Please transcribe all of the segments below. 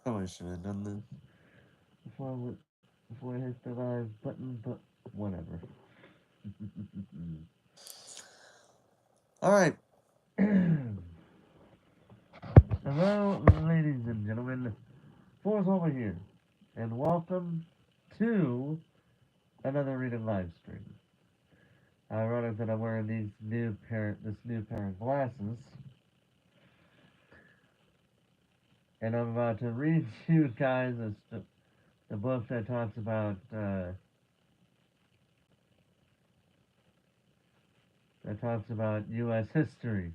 Probably should have done this before I hit the live button, but whatever. Alright. Hello, ladies and gentlemen. Four's over here, and welcome to another reading live stream. Ironic that I'm wearing this new pair of glasses, and I'm about to read you guys the book that talks about U.S. history.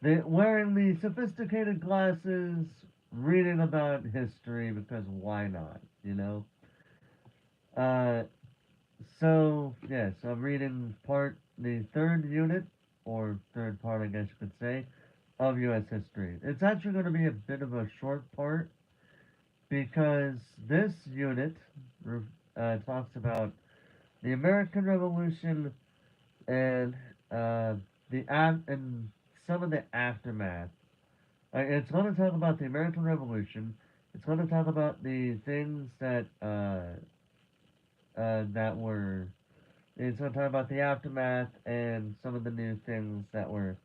Wearing the sophisticated glasses, reading about history because why not? You know. Uh, yes, I'm reading the third unit or third part, I guess you could say, of U.S. history. It's actually going to be a bit of a short part because this unit talks about the American Revolution and and some of the aftermath. It's going to talk about the American Revolution. It's going to talk about the things that were. It's going to talk about the aftermath and some of the new things that were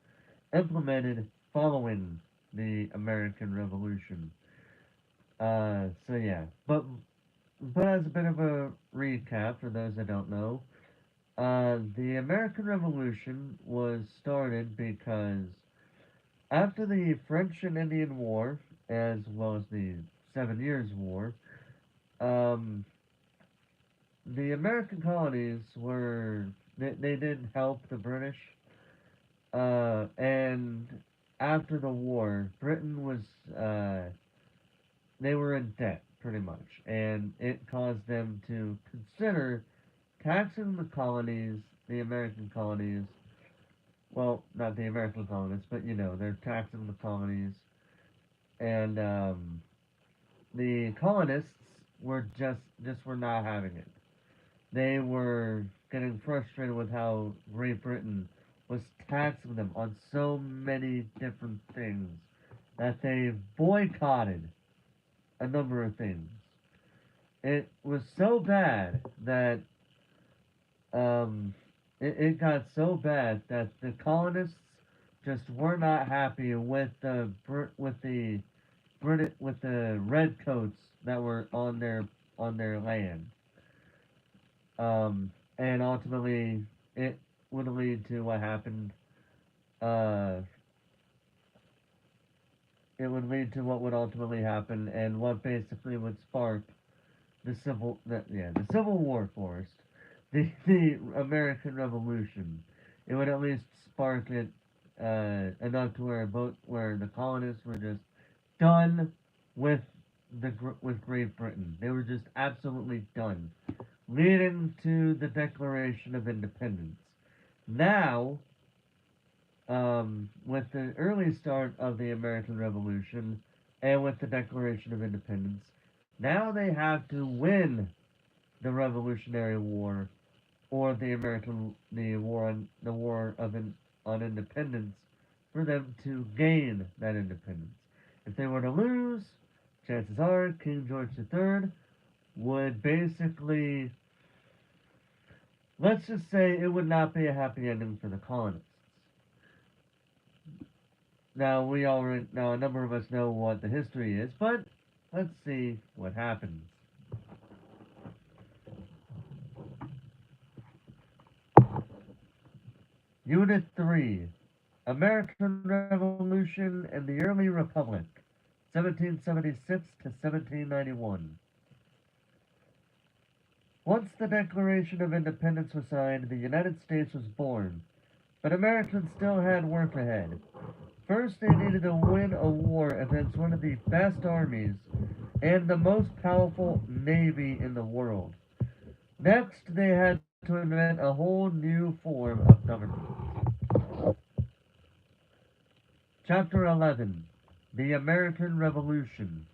implemented following the American Revolution. So yeah, but as a bit of a recap for those that don't know, the American Revolution was started because after the French and Indian War, as well as the Seven Years' War, um, the American colonies they did help the British, and after the war, Britain was they were in debt pretty much, and it caused them to consider taxing the American colonies. Well, not the American colonies, but they're taxing the colonies, and the colonists were just were not having it. They were getting frustrated with how Great Britain was taxing them on so many different things that they boycotted a number of things. It was so bad that um, it got so bad that the colonists just were not happy with the redcoats that were on their land. And ultimately, it would lead to what happened. Uh, it would lead to what would ultimately happen, and what basically would spark the Civil War first, the American Revolution. It would at least spark it enough to where the colonists were just done with with Great Britain. They were just absolutely done, leading to the Declaration of Independence. Now, with the early start of the American Revolution and with the Declaration of Independence, now they have to win the Revolutionary War or the war on independence for them to gain that independence. If they were to lose, chances are King George III would basically, let's just say, it would not be a happy ending for the colonists. Now a number of us know what the history is, but let's see what happens. Unit 3, American Revolution and the Early Republic, 1776 to 1791. Once the Declaration of Independence was signed, the United States was born, but Americans still had work ahead. First, they needed to win a war against one of the best armies and the most powerful navy in the world. Next, they had to invent a whole new form of government. Chapter 11, The American Revolution.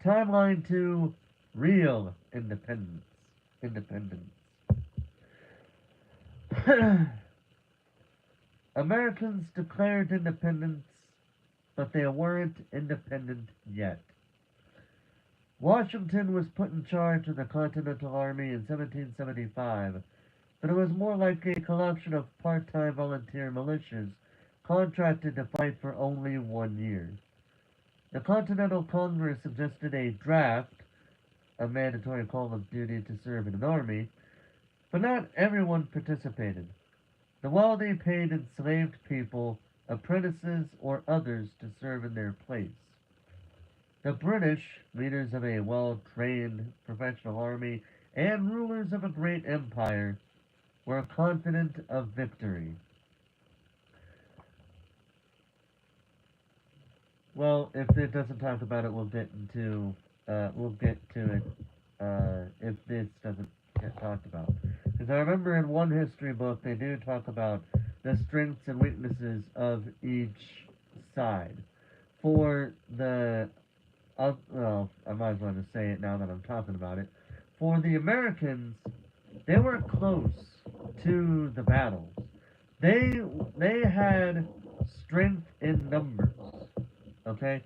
Timeline to real independence. Independence. Americans declared independence but they weren't independent yet. Washington was put in charge of the Continental Army in 1775, but it was more like a collection of part-time volunteer militias contracted to fight for only 1 year. The Continental Congress suggested a draft, a mandatory call of duty to serve in an army, but not everyone participated. The wealthy paid enslaved people, apprentices, or others to serve in their place. The British, leaders of a well-trained professional army and rulers of a great empire, were confident of victory. Well, if it doesn't talk about it, we'll get to it if this doesn't get talked about. Because I remember in one history book they do talk about the strengths and weaknesses of each side. For the well, I might as well just say it now that I'm talking about it. For the Americans, they were close to the battles. They they had strength in numbers. Okay,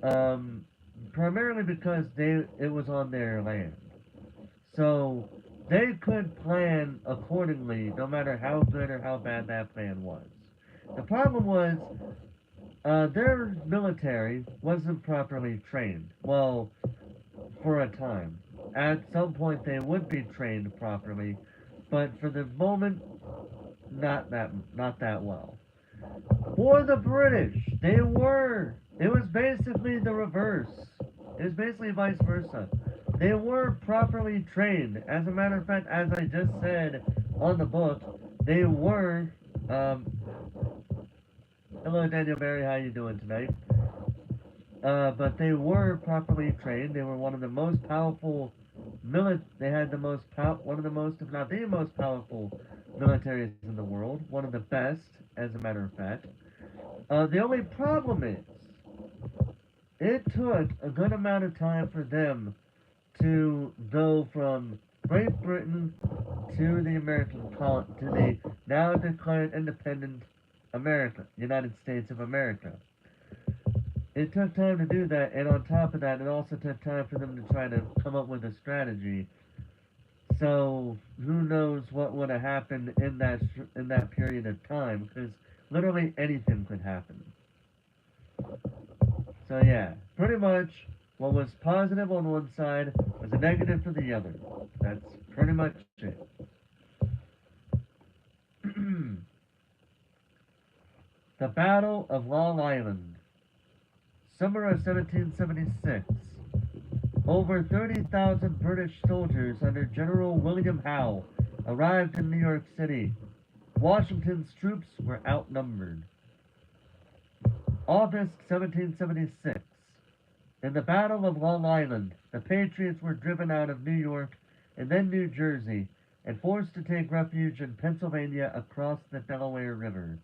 um, primarily because it was on their land, so they could plan accordingly, no matter how good or how bad that plan was. The problem was their military wasn't properly trained. Well, for a time. At some point, they would be trained properly, but for the moment, not that well. For the British, they were. It was basically the reverse. It was basically vice versa. They were properly trained. As a matter of fact, as I just said on the book, they were. Um, Hello, Daniel Barry. How you doing tonight? But they were properly trained. They were one of the most powerful They had the one of the most, if not the most powerful militaries in the world. One of the best, as a matter of fact. The only problem is, it took a good amount of time for them to go from Great Britain to the to the now declared independent United States of America. It took time to do that, and on top of that, it also took time for them to try to come up with a strategy. So who knows what would have happened in that period of time? Because literally anything could happen. So yeah, pretty much what was positive on one side was a negative for the other. That's pretty much it. The Battle of Long Island, summer of 1776. Over 30,000 British soldiers under General William Howe arrived in New York City. Washington's troops were outnumbered. August 1776. In the Battle of Long Island, the Patriots were driven out of New York and then New Jersey and forced to take refuge in Pennsylvania across the Delaware River.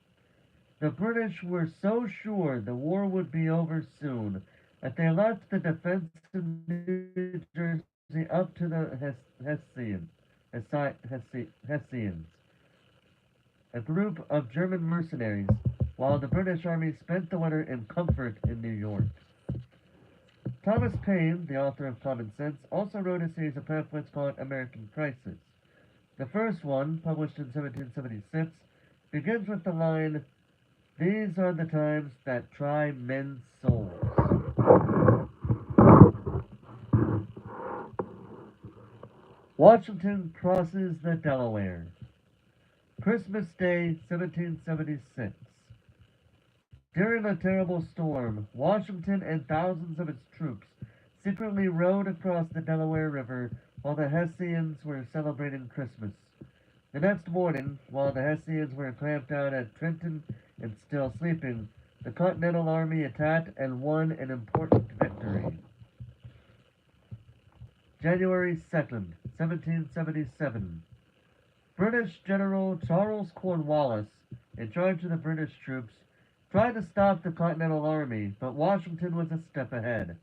The British were so sure the war would be over soon that they left the defense of New Jersey up to the Hessians, a group of German mercenaries, while the British army spent the winter in comfort in New York. Thomas Paine, the author of Common Sense, also wrote a series of pamphlets called American Crisis. The first one, published in 1776, begins with the line, "These are the times that try men's souls." Washington crosses the Delaware. Christmas Day, 1776. During a terrible storm, Washington and thousands of its troops secretly rowed across the Delaware River while the Hessians were celebrating Christmas. The next morning, while the Hessians were camped out at Trenton and still sleeping, the Continental Army attacked and won an important victory. January 2nd, 1777. British General Charles Cornwallis, in charge of the British troops, tried to stop the Continental Army, but Washington was a step ahead.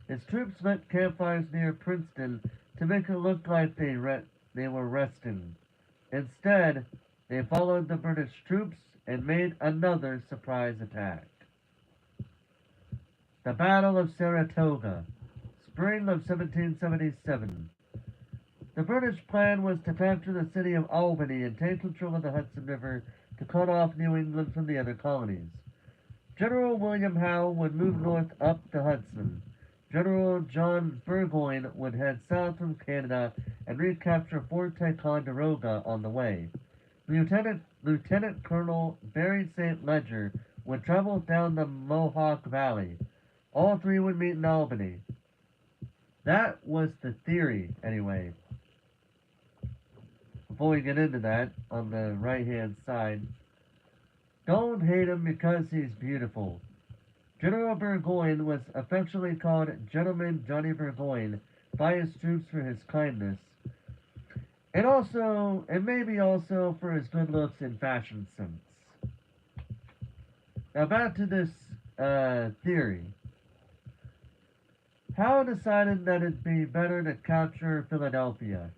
His troops lit campfires near Princeton to make it look like they were resting. Instead, they followed the British troops and made another surprise attack. The Battle of Saratoga, spring of 1777. The British plan was to capture the city of Albany and take control of the Hudson River to cut off New England from the other colonies. General William Howe would move north up the Hudson. General John Burgoyne would head south from Canada and recapture Fort Ticonderoga on the way. Lieutenant Colonel Barry St. Ledger would travel down the Mohawk Valley. All three would meet in Albany. That was the theory, anyway. Before we get into that, on the right hand side, don't hate him because he's beautiful. General Burgoyne was affectionately called Gentleman Johnny Burgoyne by his troops for his kindness, and maybe also for his good looks and fashion sense. Now back to this theory. Howe decided that it'd be better to capture Philadelphia.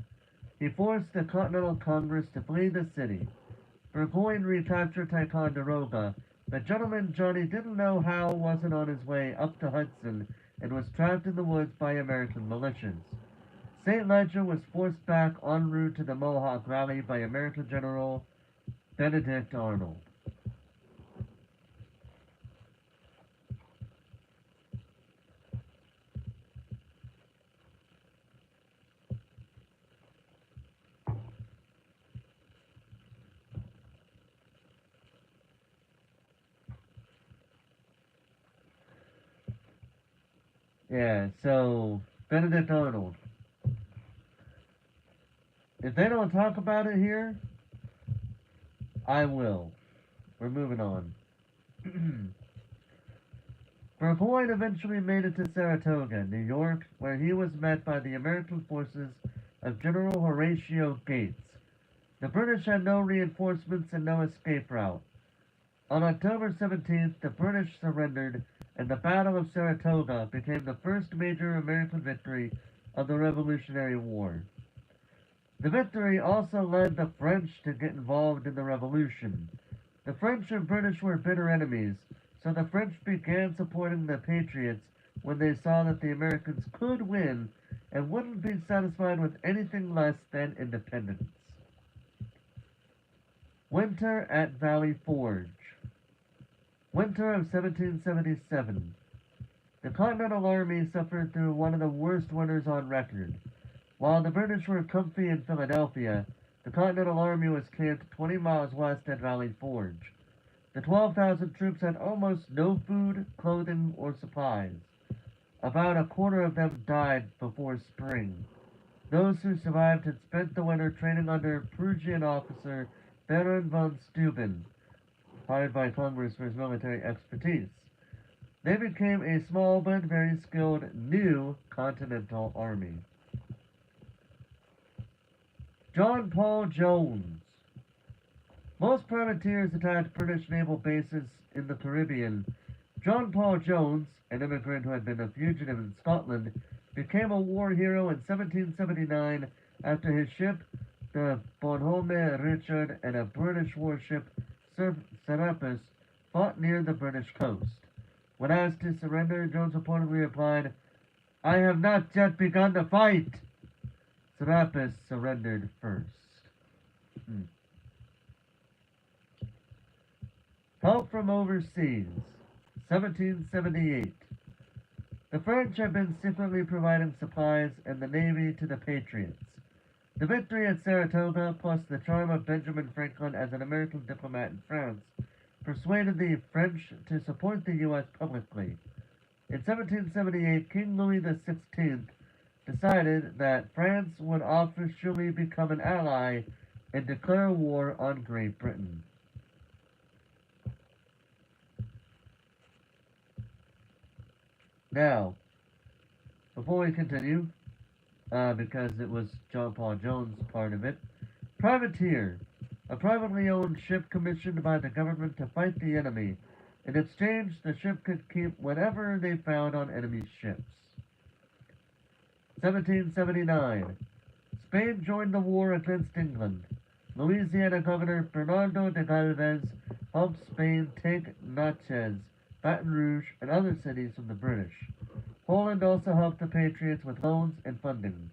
He forced the Continental Congress to flee the city. Burgoyne recaptured Ticonderoga, but Gentleman Johnny didn't know Howe wasn't on his way up the Hudson and was trapped in the woods by American militias. St. Ledger was forced back en route to the Mohawk Valley by American General Benedict Arnold. Yeah, so Benedict Arnold. If they don't talk about it here, I will. We're moving on. Burgoyne eventually made it to Saratoga, New York, where he was met by the American forces of General Horatio Gates. The British had no reinforcements and no escape route. On October 17th, the British surrendered, and the Battle of Saratoga became the first major American victory of the Revolutionary War. The victory also led the French to get involved in the Revolution. The French and British were bitter enemies, so the French began supporting the Patriots when they saw that the Americans could win and wouldn't be satisfied with anything less than independence. Winter at Valley Forge. Winter of 1777. The Continental Army suffered through one of the worst winters on record. While the British were comfy in Philadelphia, the Continental Army was camped 20 miles west at Valley Forge. The 12,000 troops had almost no food, clothing, or supplies. About a quarter of them died before spring. Those who survived had spent the winter training under Prussian officer Baron von Steuben, hired by Congress for his military expertise. They became a small but very skilled new Continental Army. John Paul Jones. Most privateers attacked British naval bases in the Caribbean. John Paul Jones, an immigrant who had been a fugitive in Scotland, became a war hero in 1779 after his ship, the Bonhomme Richard, and a British warship, Serapis, fought near the British coast. When asked to surrender, Jones reportedly replied, "I have not yet begun to fight." Serapis surrendered first. Help from overseas. 1778. The French had been secretly providing supplies and the navy to the Patriots. The victory at Saratoga, plus the charm of Benjamin Franklin as an American diplomat in France, persuaded the French to support the U.S. publicly. In 1778, King Louis XVI decided that France would officially become an ally and declare war on Great Britain. Now, before we continue, because it was John Paul Jones part of it, privateer, a privately owned ship commissioned by the government to fight the enemy. In exchange, the ship could keep whatever they found on enemy ships. 1779. Spain joined the war against England. Louisiana Governor Bernardo de Galvez helped Spain take Natchez Baton Rouge, and other cities from the British. Poland also helped the Patriots with loans and funding.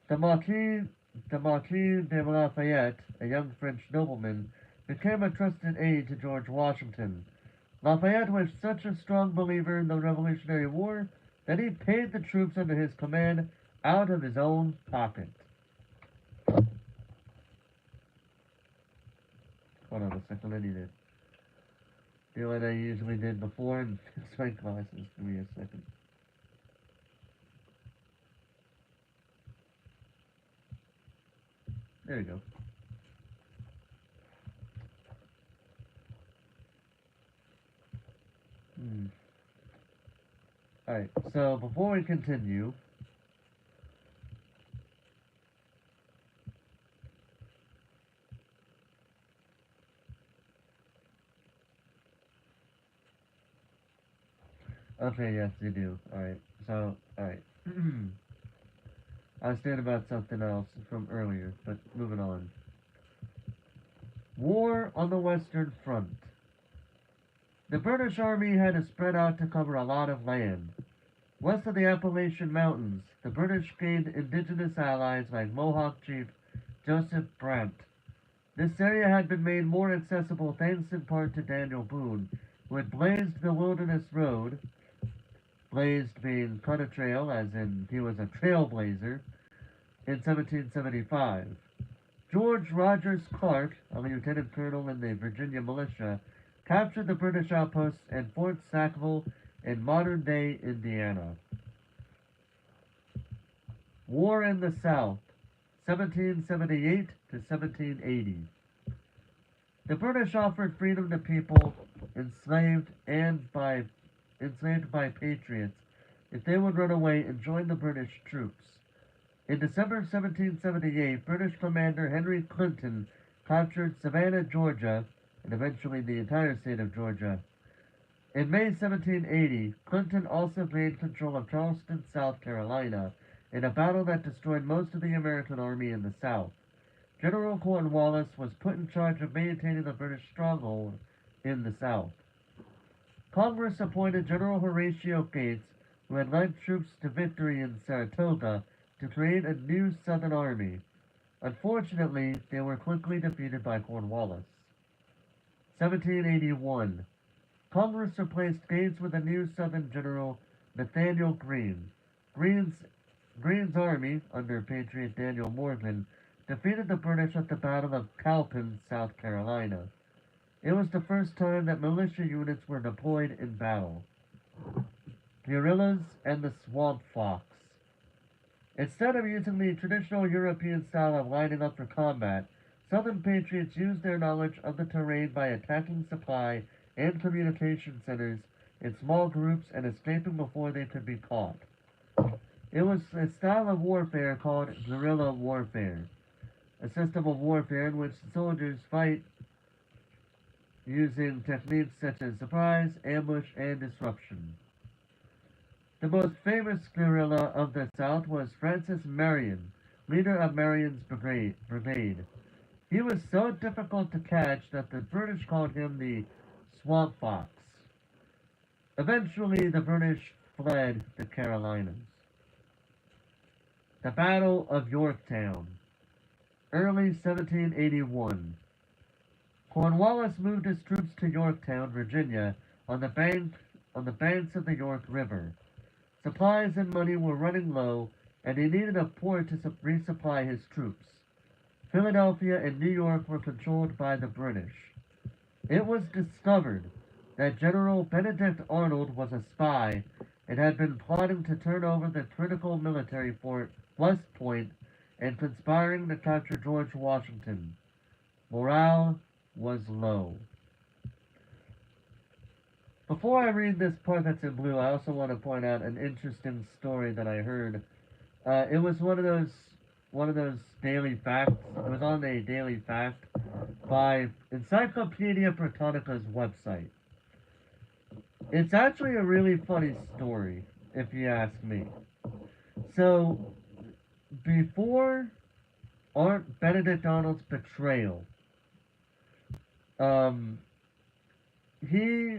The Marquis, the Marquis de Lafayette, a young French nobleman, became a trusted aide to George Washington. Lafayette was such a strong believer in the Revolutionary War that he paid the troops under his command out of his own pocket. Hold on a second, I need to do what I usually did before and fix my glasses. Give me a second. There we go. Alright, so before we continue, okay, yes, you do. Alright, so, alright. I was thinking about something else from earlier, but moving on. War on the Western Front. The British Army had to spread out to cover a lot of land. West of the Appalachian Mountains, the British gained indigenous allies like Mohawk chief Joseph Brant. This area had been made more accessible thanks in part to Daniel Boone, who had blazed the Wilderness Road, blazed being cut a trail, as in he was a trailblazer, in 1775. George Rogers Clark, a lieutenant colonel in the Virginia militia, captured the British outposts at Fort Sackville in modern-day Indiana. War in the South, 1778 to 1780. The British offered freedom to people enslaved by patriots if they would run away and join the British troops. In December 1778, British commander Henry Clinton captured Savannah, Georgia, and eventually the entire state of Georgia. In May 1780, Clinton also gained control of Charleston, South Carolina, in a battle that destroyed most of the American army in the South. General Cornwallis was put in charge of maintaining the British stronghold in the South. Congress appointed General Horatio Gates, who had led troops to victory in Saratoga, to create a new Southern army. Unfortunately, they were quickly defeated by Cornwallis. 1781. Congress replaced Gates with a new Southern general, Nathaniel Greene. Greene's army, under Patriot Daniel Morgan, defeated the British at the Battle of Cowpens, South Carolina. It was the first time that militia units were deployed in battle. Guerrillas and the Swamp Fox. Instead of using the traditional European style of lining up for combat, Southern patriots used their knowledge of the terrain by attacking supply and communication centers in small groups and escaping before they could be caught. It was a style of warfare called guerrilla warfare, a system of warfare in which soldiers fight using techniques such as surprise, ambush, and disruption. The most famous guerrilla of the South was Francis Marion, leader of Marion's brigade. He was so difficult to catch that the British called him the Swamp Fox. Eventually, the British fled the Carolinas. The Battle of Yorktown, early 1781. Cornwallis moved his troops to Yorktown, Virginia, on the banks of the York River. Supplies and money were running low, and he needed a port to resupply his troops. Philadelphia and New York were controlled by the British. It was discovered that General Benedict Arnold was a spy and had been plotting to turn over the critical military fort West Point and conspiring to capture George Washington. Morale was low. Before I read this part that's in blue, I also want to point out an interesting story that I heard. It was one of those daily facts. It was on a daily fact by Encyclopedia Britannica's website. It's actually a really funny story, if you ask me. So, before Benedict Arnold's betrayal, he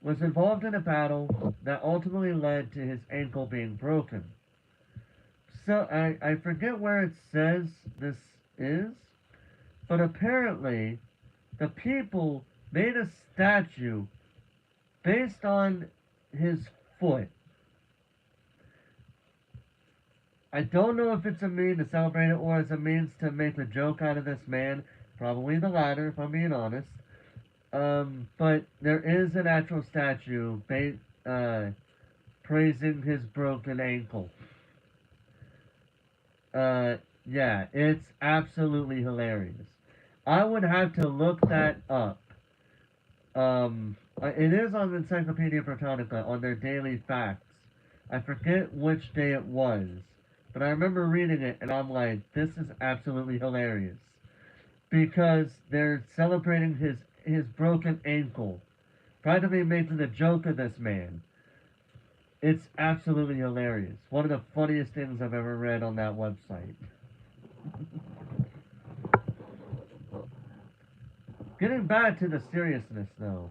was involved in a battle that ultimately led to his ankle being broken. So I forget where it says this is, but apparently the people made a statue based on his foot. I don't know if it's a mean to celebrate it or as a means to make a joke out of this man. Probably the latter, if I'm being honest. But there is an actual statue praising his broken ankle. Uh, yeah, it's absolutely hilarious. I would have to look that up. It is on Encyclopedia Britannica on their daily facts. I forget which day it was, but I remember reading it and I'm like, this is absolutely hilarious because they're celebrating his broken ankle, practically making a joke of this man. It's absolutely hilarious. One of the funniest things I've ever read on that website. Getting back to the seriousness, though.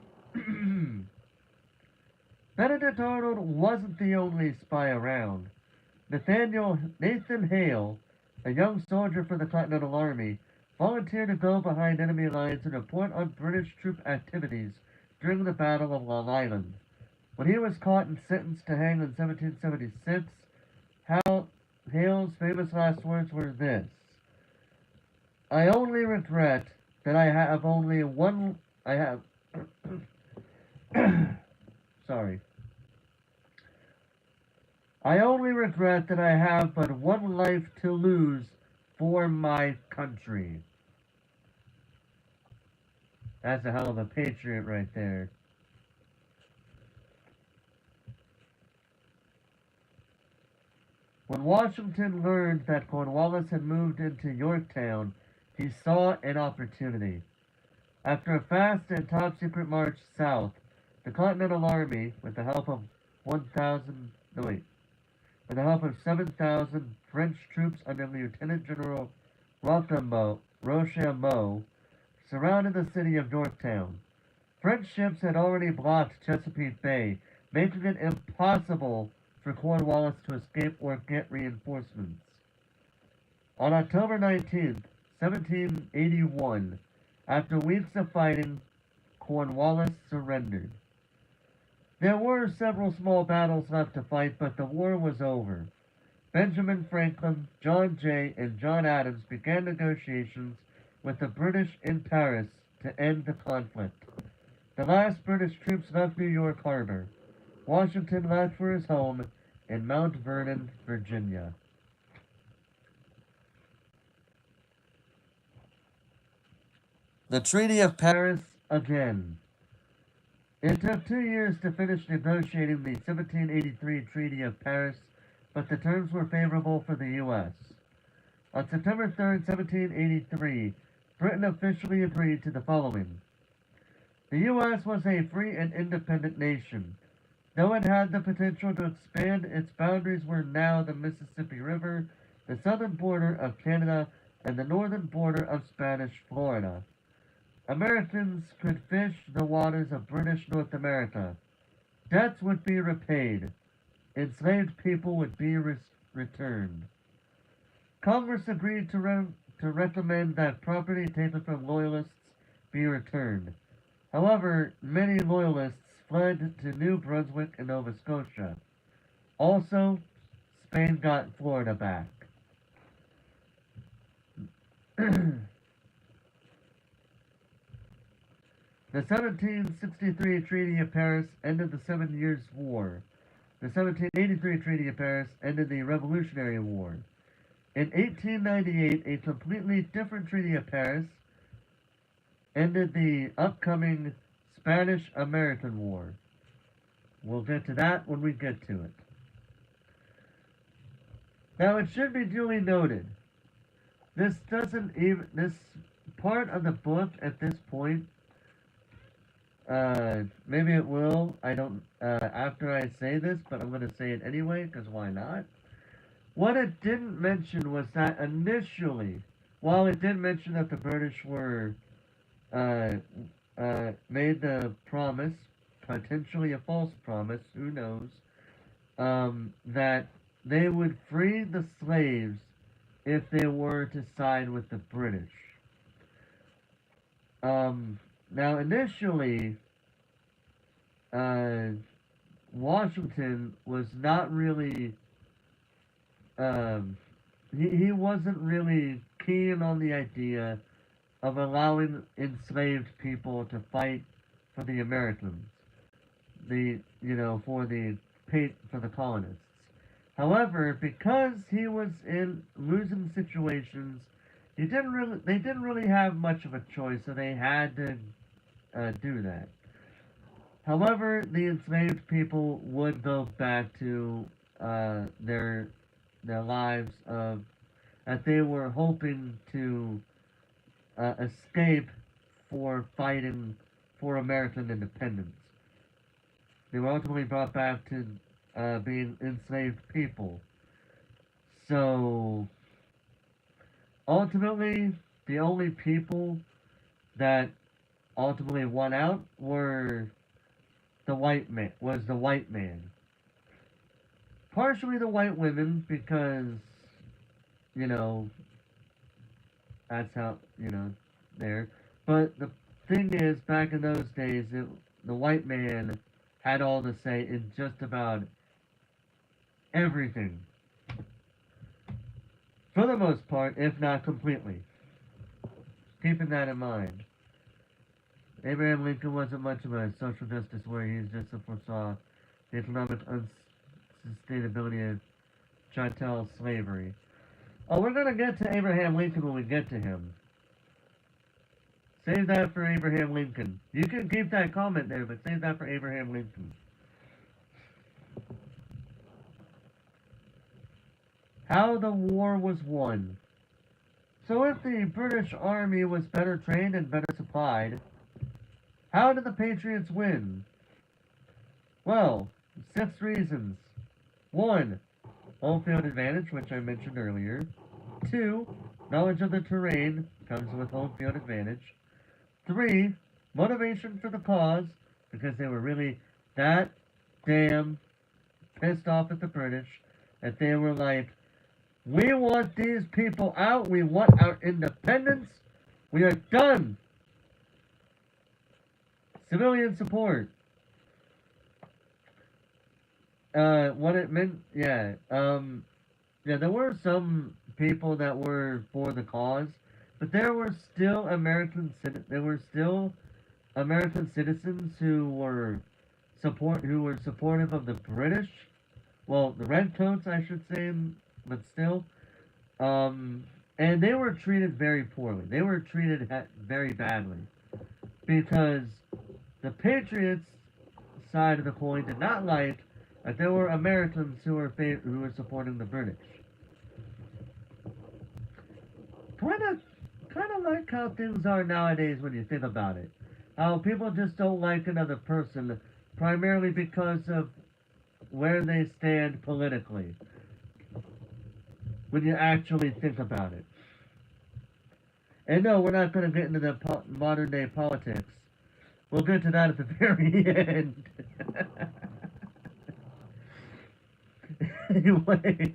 Benedict Arnold wasn't the only spy around. Nathan Hale, a young soldier for the Continental Army, volunteered to go behind enemy lines and report on British troop activities during the Battle of Long Island. When he was caught and sentenced to hang in 1776, Hale's famous last words were this: "I only regret that I have only one. I have. Sorry. I only regret that I have but one life to lose for my country." That's a hell of a patriot right there. When Washington learned that Cornwallis had moved into Yorktown, he saw an opportunity. After a fast and top-secret march south, the Continental Army, with the help of 1,000, no wait, with the help of 7,000 French troops under Lieutenant General Rochambeau, surrounded the city of Yorktown. French ships had already blocked Chesapeake Bay, making it impossible for Cornwallis to escape or get reinforcements. On October 19th, 1781, after weeks of fighting, Cornwallis surrendered. There were several small battles left to fight, but the war was over. Benjamin Franklin, John Jay, and John Adams began negotiations with the British in Paris to end the conflict. The last British troops left New York Harbor. Washington left for his home in Mount Vernon, Virginia. The Treaty of Paris again. It took 2 years to finish negotiating the 1783 Treaty of Paris, but the terms were favorable for the U.S. On September 3rd, 1783, Britain officially agreed to the following. The U.S. was a free and independent nation. Though it had the potential to expand, its boundaries were now the Mississippi River, the southern border of Canada, and the northern border of Spanish Florida. Americans could fish the waters of British North America. Debts would be repaid. Enslaved people would be returned. Congress agreed to recommend that property taken from Loyalists be returned. However, many Loyalists fled to New Brunswick and Nova Scotia. Also, Spain got Florida back. The 1763 Treaty of Paris ended the 7 Years' War. The 1783 Treaty of Paris ended the Revolutionary War. In 1898, a completely different Treaty of Paris ended the upcoming Spanish-American War. We'll get to that when we get to it. Now, it should be duly noted, this part of the book at this point, maybe it will, I don't, after I say this, but I'm going to say it anyway, because why not? What it didn't mention was that initially, while it did mention that the British were, made the promise, potentially a false promise, who knows, that they would free the slaves if they were to side with the British. Now, initially, uh, Washington was not really, um, he wasn't really keen on the idea of allowing enslaved people to fight for the Americans, for the colonists. However, because he was in losing situations, they didn't really have much of a choice, so they had to do that. However, the enslaved people would go back to their lives of that they were hoping to escape for fighting for American independence. They were ultimately brought back to being enslaved people. So ultimately, the only people that ultimately won out were the white man. Partially the white women because you know that's how there. But the thing is, back in those days, the white man had all to say in just about everything, for the most part, if not completely. Keeping that in mind, Abraham Lincoln wasn't much of a social justice warrior. He just foresaw the economic unsustainability of chattel slavery. Oh, we're gonna get to Abraham Lincoln when we get to him. Save that for Abraham Lincoln. You can keep that comment there, but save that for Abraham Lincoln. How the war was won. So if the British Army was better trained and better supplied, how did the Patriots win? Well, 6 reasons. 1. Home field advantage, which I mentioned earlier. 2. Knowledge of the terrain comes with home field advantage. 3. Motivation for the cause, because they were really that damn pissed off at the British that they were like, we want these people out, we want our independence, we are done. Civilian support. What it meant, yeah, there were some people that were for the cause, but there were still American citizens who were supportive of the British, well, the Redcoats, I should say, but still, and they were treated very poorly. They were treated very badly because the Patriots side of the coin did not like that there were Americans who were supporting the British. Kind of like how things are nowadays when you think about it. How people just don't like another person primarily because of where they stand politically. When you actually think about it. And no, we're not going to get into the modern day politics. We'll get to that at the very end. Anyway,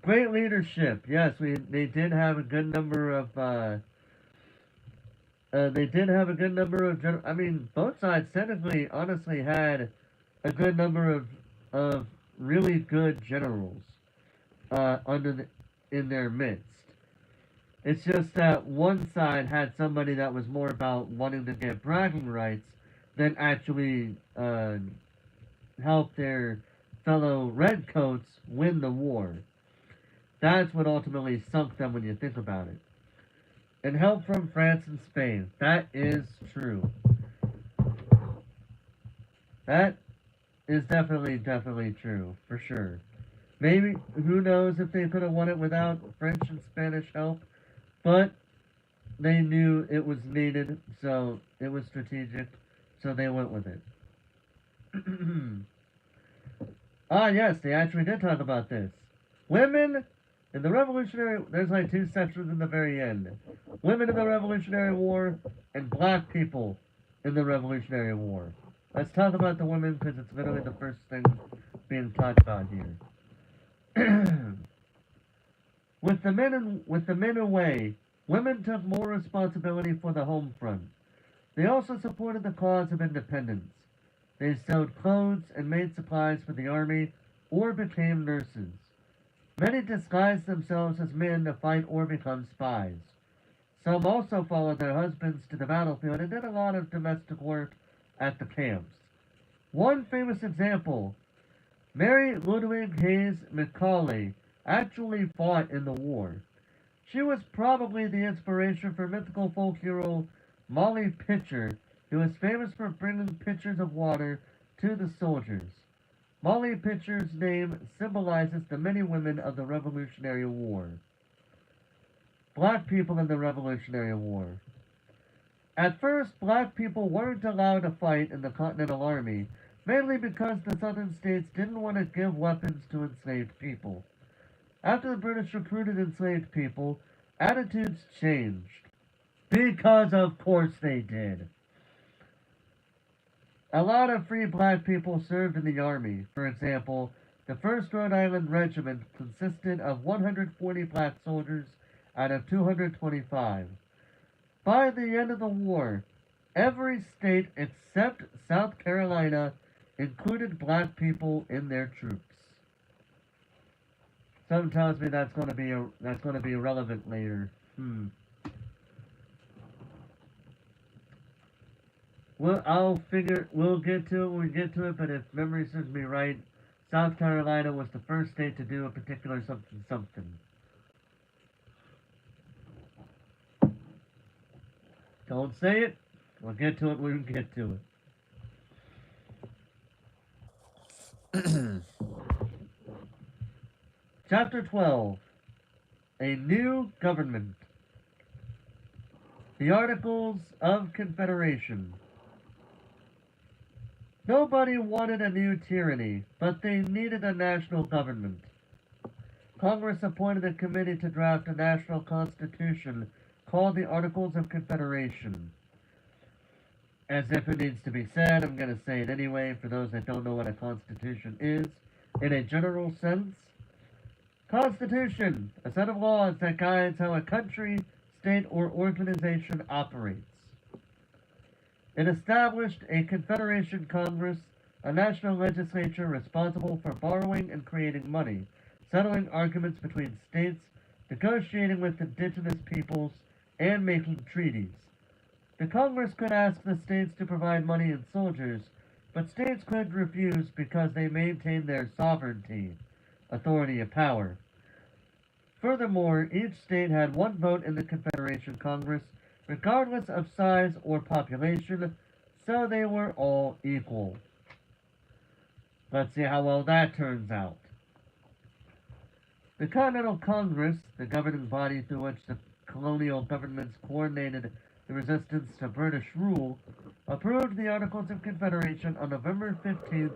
great leadership. Yes, they did have a good number of. I mean, both sides technically, honestly, had a good number of really good generals in their midst. It's just that one side had somebody that was more about wanting to get bragging rights than actually help their fellow redcoats win the war. That's what ultimately sunk them when you think about it. And help from France and Spain. That is true. That is definitely true, for sure. Maybe, who knows if they could have won it without French and Spanish help, but they knew it was needed, so it was strategic, so they went with it. Ah, yes, they actually did talk about this. Women in the Revolutionary... There's like 2 sections in the very end. Women in the Revolutionary War and black people in the Revolutionary War. Let's talk about the women because it's literally the first thing being talked about here. With the men away, women took more responsibility for the home front. They also supported the cause of independence. They sewed clothes and made supplies for the army or became nurses. Many disguised themselves as men to fight or become spies. Some also followed their husbands to the battlefield and did a lot of domestic work at the camps. One famous example, Mary Ludwig Hayes Macaulay actually fought in the war. She was probably the inspiration for mythical folk hero Molly Pitcher, who is famous for bringing pitchers of water to the soldiers. Molly Pitcher's name symbolizes the many women of the Revolutionary War. Black people in the Revolutionary War. At first, black people weren't allowed to fight in the Continental Army, mainly because the southern states didn't want to give weapons to enslaved people. After the British recruited enslaved people, attitudes changed. Because of course they did. A lot of free black people served in the army. For example, the 1st Rhode Island Regiment consisted of 140 black soldiers out of 225. By the end of the war, every state except South Carolina included black people in their troops. Something tells me that's going to be relevant later. We'll get to it when we get to it, but if memory serves me right, South Carolina was the first state to do a particular something something. Don't say it. We'll get to it when we get to it. Chapter 12. A New Government. The Articles of Confederation. Nobody wanted a new tyranny, but they needed a national government. Congress appointed a committee to draft a national constitution called the Articles of Confederation. As if it needs to be said, I'm going to say it anyway for those that don't know what a constitution is. In a general sense, Constitution, a set of laws that guides how a country, state, or organization operates. It established a Confederation Congress, a national legislature responsible for borrowing and creating money, settling arguments between states, negotiating with indigenous peoples, and making treaties. The Congress could ask the states to provide money and soldiers, but states could refuse because they maintained their sovereignty, authority, and power. Furthermore, each state had one vote in the Confederation Congress, regardless of size or population, so they were all equal. Let's see how well that turns out. The Continental Congress, the governing body through which the colonial governments coordinated the resistance to British rule, approved the Articles of Confederation on November 15,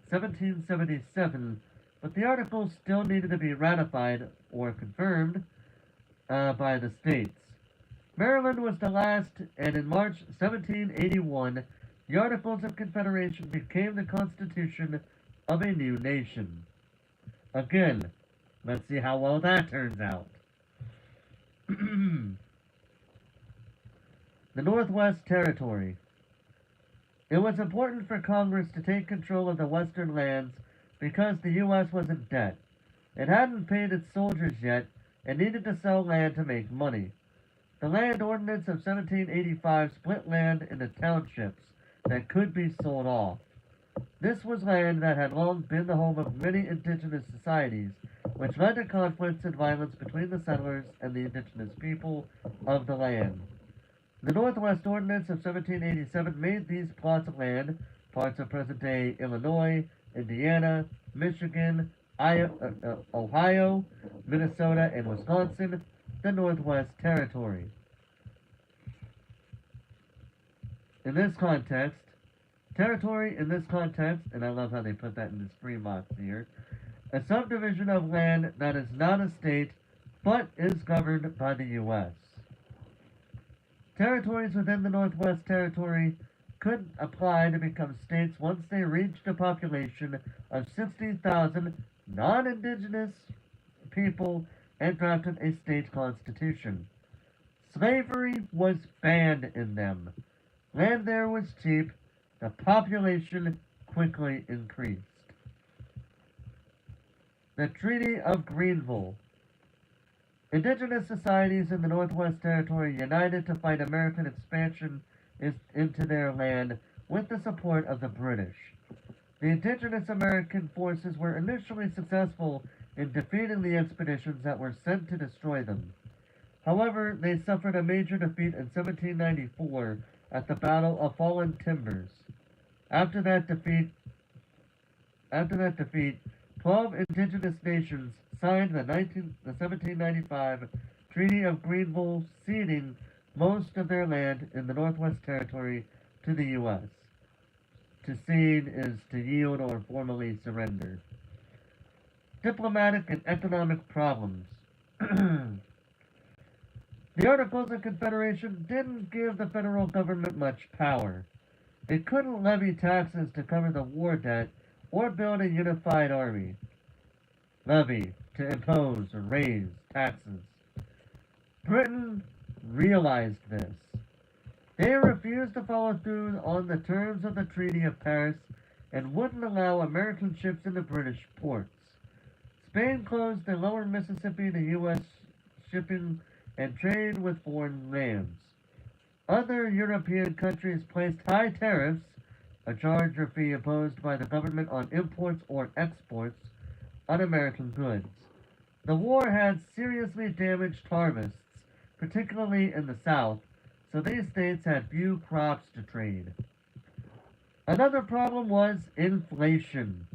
1777, but the Articles still needed to be ratified or confirmed by the states. Maryland was the last, and in March 1781, the Articles of Confederation became the Constitution of a new nation. Again, let's see how well that turns out. The Northwest Territory. It was important for Congress to take control of the western lands because the U.S. was in debt. It hadn't paid its soldiers yet and needed to sell land to make money. The Land Ordinance of 1785 split land into townships that could be sold off. This was land that had long been the home of many indigenous societies, which led to conflicts and violence between the settlers and the indigenous people of the land. The Northwest Ordinance of 1787 made these plots of land, parts of present-day Illinois, Indiana, Michigan, Ohio, Minnesota, and Wisconsin, the Northwest Territory. In this context, territory in this context, and I love how they put that in this free box here, a subdivision of land that is not a state, but is governed by the U.S. Territories within the Northwest Territory could apply to become states once they reached a population of 60,000 non-indigenous people and drafted a state constitution. Slavery was banned in them. Land there was cheap. The population quickly increased. The Treaty of Greenville. Indigenous societies in the Northwest Territory united to fight American expansion into their land with the support of the British. The indigenous American forces were initially successful in defeating the expeditions that were sent to destroy them. However, they suffered a major defeat in 1794 at the Battle of Fallen Timbers. After that defeat, 12 indigenous nations signed the 1795 Treaty of Greenville, ceding most of their land in the Northwest Territory to the U.S. To cede is to yield or formally surrender. Diplomatic and economic problems. The Articles of Confederation didn't give the federal government much power. It couldn't levy taxes to cover the war debt or build a unified army. Levy, to impose or raise taxes. Britain realized this. They refused to follow through on the terms of the Treaty of Paris and wouldn't allow American ships into British ports. Spain closed the lower Mississippi to U.S. shipping and trade with foreign lands. Other European countries placed high tariffs, a charge or fee imposed by the government on imports or exports, on American goods. The war had seriously damaged harvests, particularly in the South, so these states had few crops to trade. Another problem was inflation,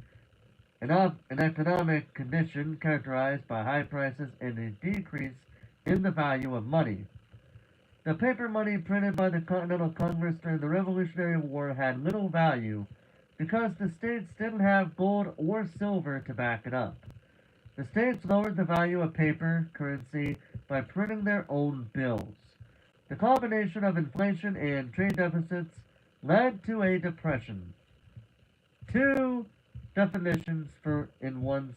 an economic condition characterized by high prices and a decrease in the value of money. The paper money printed by the Continental Congress during the Revolutionary War had little value because the states didn't have gold or silver to back it up. The states lowered the value of paper currency by printing their own bills. The combination of inflation and trade deficits led to a depression. Two definitions in one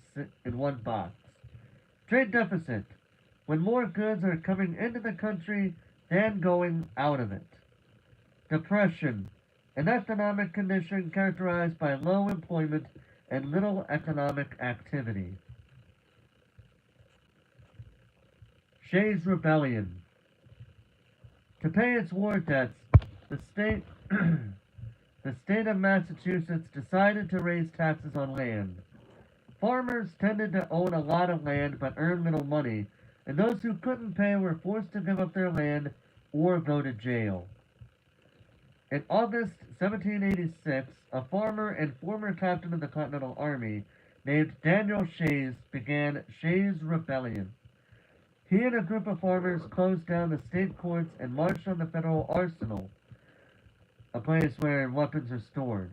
box. Trade deficit, when more goods are coming into the country than going out of it. Depression, an economic condition characterized by low employment and little economic activity. Shays' Rebellion. To pay its war debts, the state of Massachusetts decided to raise taxes on land. Farmers tended to own a lot of land but earn little money, and those who couldn't pay were forced to give up their land or go to jail. In August 1786, a farmer and former captain of the Continental Army named Daniel Shays began Shays' Rebellion. He and a group of farmers closed down the state courts and marched on the federal arsenal, a place where weapons are stored.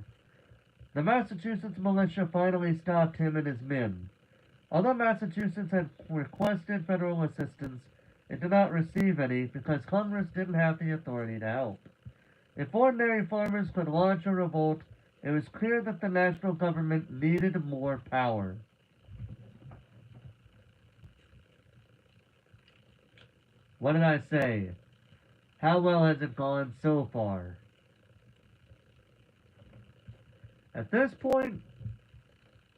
The Massachusetts militia finally stopped him and his men. Although Massachusetts had requested federal assistance, it did not receive any because Congress didn't have the authority to help. If ordinary farmers could launch a revolt, it was clear that the national government needed more power. What did I say? How well has it gone so far? At this point,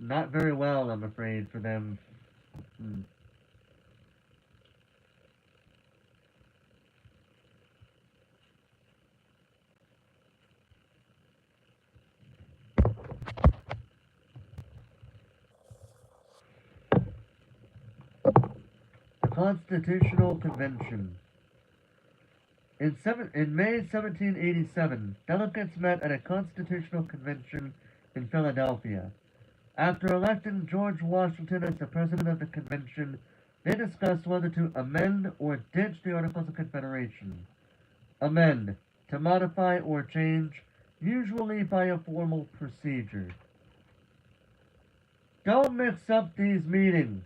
not very well, I'm afraid, for them. Constitutional Convention. In May 1787, delegates met at a constitutional convention in Philadelphia. After electing George Washington as the president of the convention, they discussed whether to amend or ditch the Articles of Confederation. Amend, to modify or change, usually by a formal procedure. Don't mix up these meetings.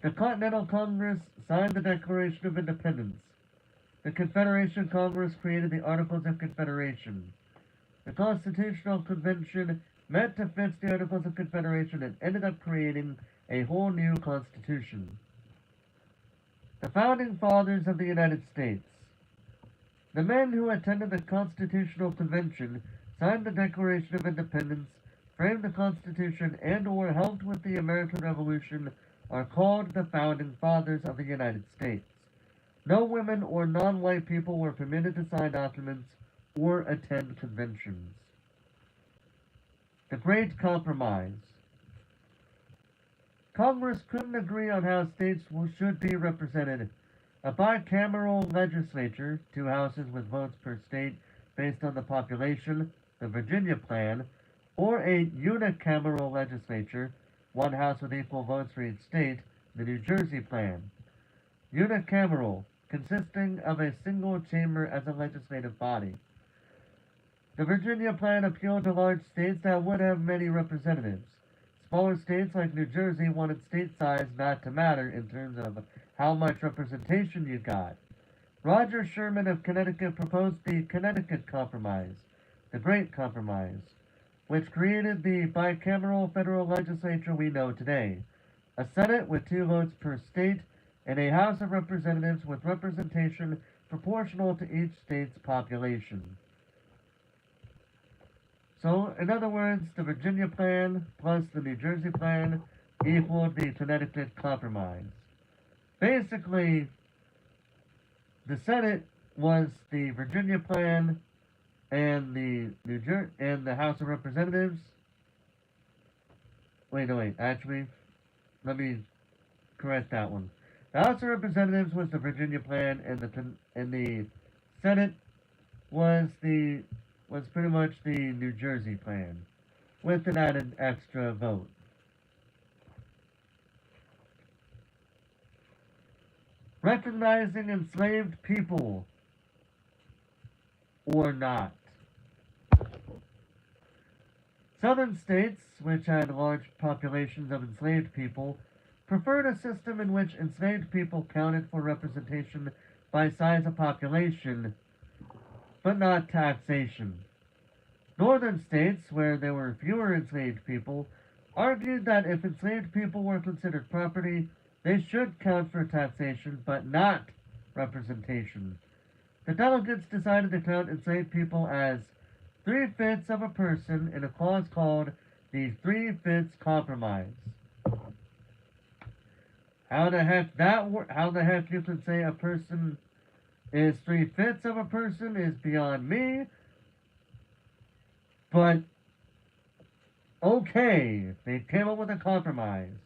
The Continental Congress signed the Declaration of Independence. The Confederation Congress created the Articles of Confederation. Constitutional Convention met to fix the Articles of Confederation and ended up creating a whole new Constitution. The Founding Fathers of the United States. The men who attended the Constitutional Convention, signed the Declaration of Independence, framed the Constitution, and/or helped with the American Revolution are called the Founding Fathers of the United States. No women or non-white people were permitted to sign documents or attend conventions. The Great Compromise. Congress couldn't agree on how states should be represented. A bicameral legislature, 2 houses with votes per state based on the population, the Virginia Plan, or a unicameral legislature, 1 house with equal votes for each state, the New Jersey Plan. Unicameral, consisting of a single chamber as a legislative body. The Virginia Plan appealed to large states that would have many representatives. Smaller states like New Jersey wanted state size not to matter in terms of how much representation you got. Roger Sherman of Connecticut proposed the Connecticut Compromise, the Great Compromise, which created the bicameral federal legislature we know today, a Senate with 2 votes per state, and a House of Representatives with representation proportional to each state's population. So, in other words, the Virginia Plan plus the New Jersey Plan equaled the Connecticut Compromise. Basically, the Senate was the Virginia Plan and the House of Representatives. Wait, actually, let me correct that one. The House of Representatives was the Virginia Plan, and the Senate was pretty much the New Jersey Plan, with an added extra vote. Recognizing enslaved people or not. Southern states, which had large populations of enslaved people, preferred a system in which enslaved people counted for representation by size of population, but not taxation. Northern states, where there were fewer enslaved people, argued that if enslaved people were considered property, they should count for taxation, but not representation. The delegates decided to count enslaved people as 3/5 of a person in a clause called the 3/5 Compromise. How the heck you can say a person is 3/5 of a person is beyond me, but okay, they came up with a compromise.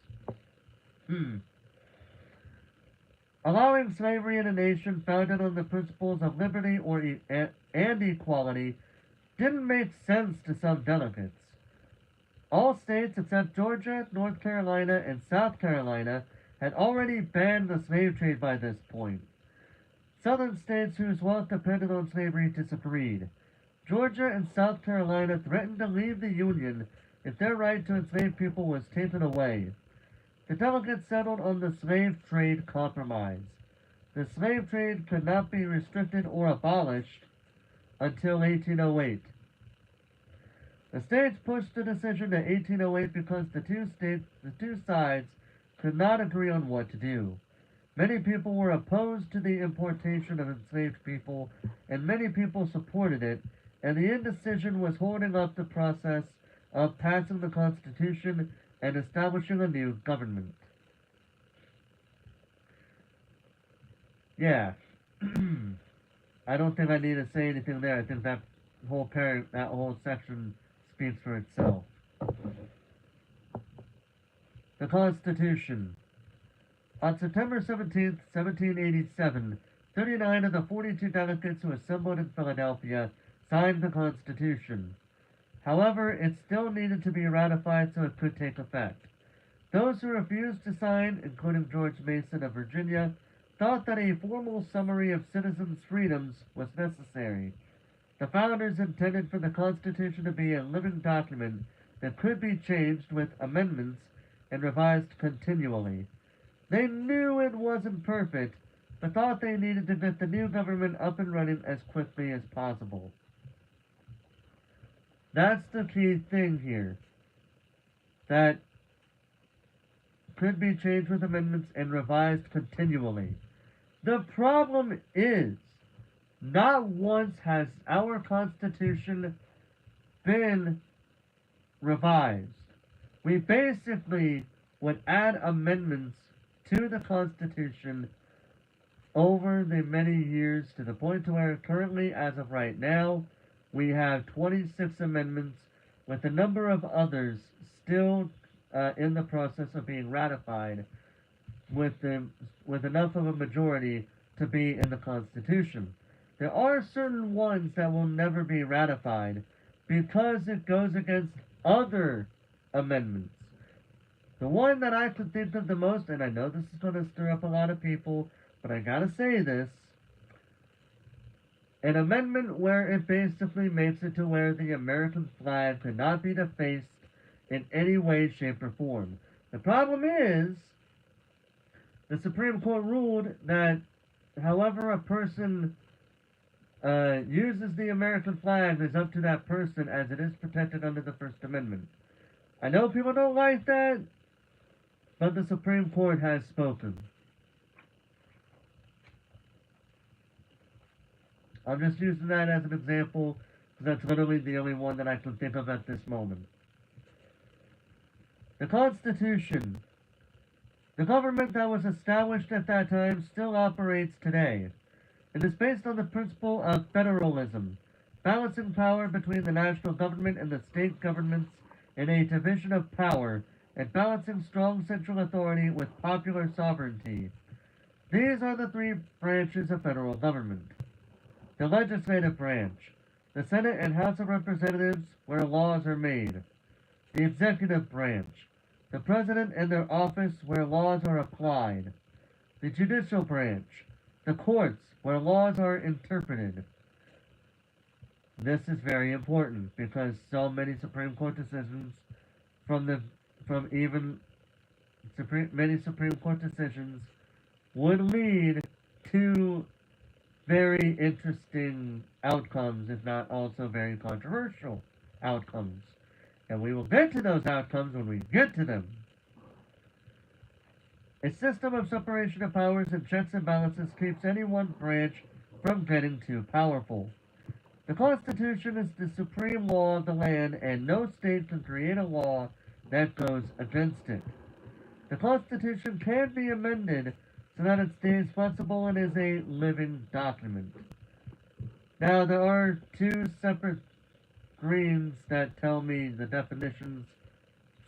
Allowing slavery in a nation founded on the principles of liberty and equality didn't make sense to some delegates. All states except Georgia, North Carolina, and South Carolina had already banned the slave trade by this point. Southern states whose wealth depended on slavery disagreed. Georgia and South Carolina threatened to leave the Union if their right to enslave people was taken away. The delegates settled on the Slave Trade Compromise. The slave trade could not be restricted or abolished until 1808. The states pushed the decision to 1808 because the two sides could not agree on what to do. Many people were opposed to the importation of enslaved people, and many people supported it, and the indecision was holding up the process of passing the Constitution and establishing a new government. Yeah. I don't think I need to say anything there. I think that whole section speaks for itself. The Constitution. On September 17th, 1787, 39 of the 42 delegates who assembled in Philadelphia signed the Constitution. However, it still needed to be ratified so it could take effect. Those who refused to sign, including George Mason of Virginia, thought that a formal summary of citizens' freedoms was necessary. The founders intended for the Constitution to be a living document that could be changed with amendments and revised continually. They knew it wasn't perfect, but thought they needed to get the new government up and running as quickly as possible. That's the key thing here. That could be changed with amendments and revised continually. The problem is, not once has our Constitution been revised. We basically would add amendments to the Constitution over the many years to the point to where currently, as of right now, we have 26 amendments with a number of others still in the process of being ratified with enough of a majority to be in the Constitution. There are certain ones that will never be ratified because it goes against other amendments. The one that I could think of the most, and I know this is going to stir up a lot of people, but I gotta say this, an amendment where it basically makes it to where the American flag could not be defaced in any way, shape, or form. The problem is, the Supreme Court ruled that however a person uses the American flag is up to that person as it is protected under the First Amendment. I know people don't like that, but the Supreme Court has spoken. I'm just using that as an example because that's literally the only one that I can think of at this moment. The Constitution. The government that was established at that time still operates today. It is based on the principle of federalism, balancing power between the national government and the state governments in a division of power, and balancing strong central authority with popular sovereignty. These are the three branches of federal government. The legislative branch, the Senate and House of Representatives, where laws are made. The executive branch, the President and their office, where laws are applied. The judicial branch, the courts, where laws are interpreted. This is very important because so many Supreme Court decisions many Supreme Court decisions would lead to very interesting outcomes, if not also very controversial outcomes. And we will get to those outcomes when we get to them. A system of separation of powers and checks and balances keeps any one branch from getting too powerful. The Constitution is the supreme law of the land, and no state can create a law that goes against it. The Constitution can be amended so that it stays flexible and is a living document. Now, there are two separate screens that tell me the definitions,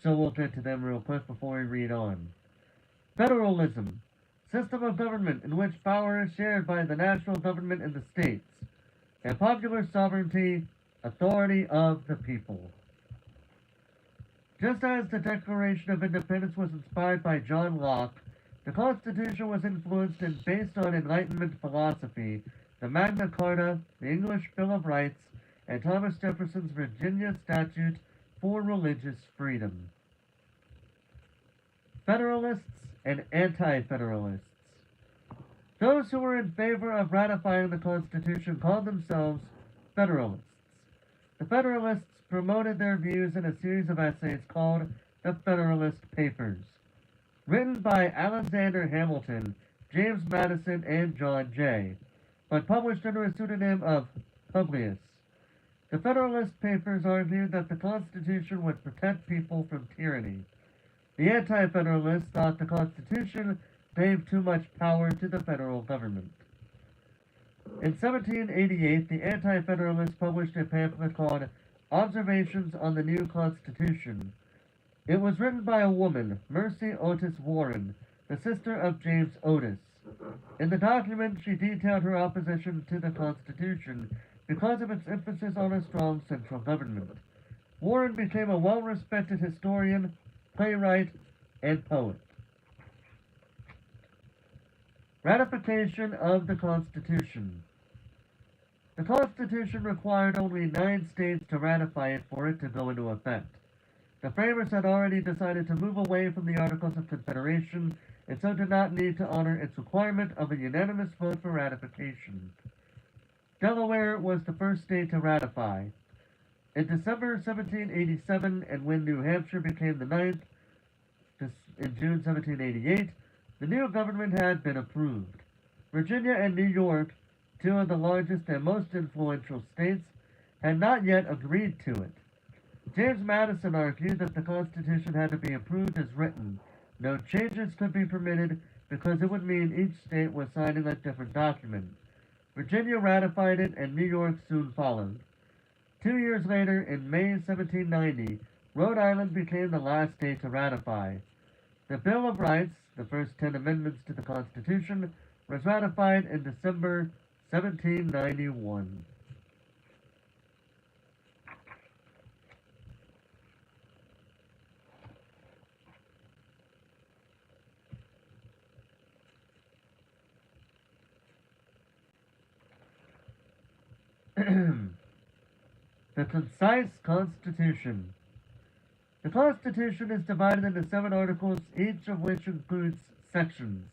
so we'll get to them real quick before we read on. Federalism, system of government in which power is shared by the national government and the states, and popular sovereignty, authority of the people. Just as the Declaration of Independence was inspired by John Locke, the Constitution was influenced and based on Enlightenment philosophy, the Magna Carta, the English Bill of Rights, and Thomas Jefferson's Virginia Statute for religious freedom. Federalists and Anti-Federalists. Those who were in favor of ratifying the Constitution called themselves Federalists. The Federalists promoted their views in a series of essays called the Federalist Papers, written by Alexander Hamilton, James Madison, and John Jay, but published under a pseudonym of Publius. The Federalist Papers argued that the Constitution would protect people from tyranny. The Anti-Federalists thought the Constitution gave too much power to the federal government. In 1788, the Anti-Federalists published a pamphlet called Observations on the New Constitution. It was written by a woman, Mercy Otis Warren, the sister of James Otis. In the document, she detailed her opposition to the Constitution because of its emphasis on a strong central government. Warren became a well-respected historian, playwright, and poet. Ratification of the Constitution. The Constitution required only 9 states to ratify it for it to go into effect. The framers had already decided to move away from the Articles of Confederation, and so did not need to honor its requirement of a unanimous vote for ratification. Delaware was the first state to ratify. In December 1787, and when New Hampshire became the ninth, in June 1788, the new government had been approved. Virginia and New York, two of the largest and most influential states, had not yet agreed to it. James Madison argued that the Constitution had to be approved as written. No changes could be permitted because it would mean each state was signing a different document. Virginia ratified it and New York soon followed. 2 years later, in May 1790, Rhode Island became the last state to ratify. The Bill of Rights, the first 10 amendments to the Constitution, was ratified in December 1791. The concise Constitution. The Constitution is divided into 7 articles, each of which includes sections.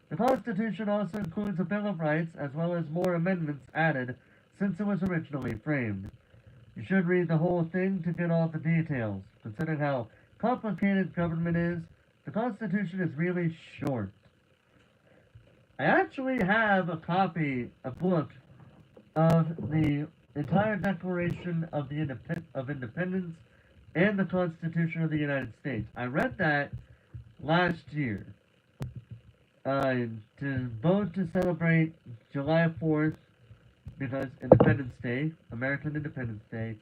The Constitution also includes a Bill of Rights, as well as more amendments added since it was originally framed. You should read the whole thing to get all the details. Considering how complicated government is, the Constitution is really short. I actually have a book of the entire Declaration of Independence and the Constitution of the United States. I read that last year, to celebrate July 4th, because Independence Day, American Independence Day.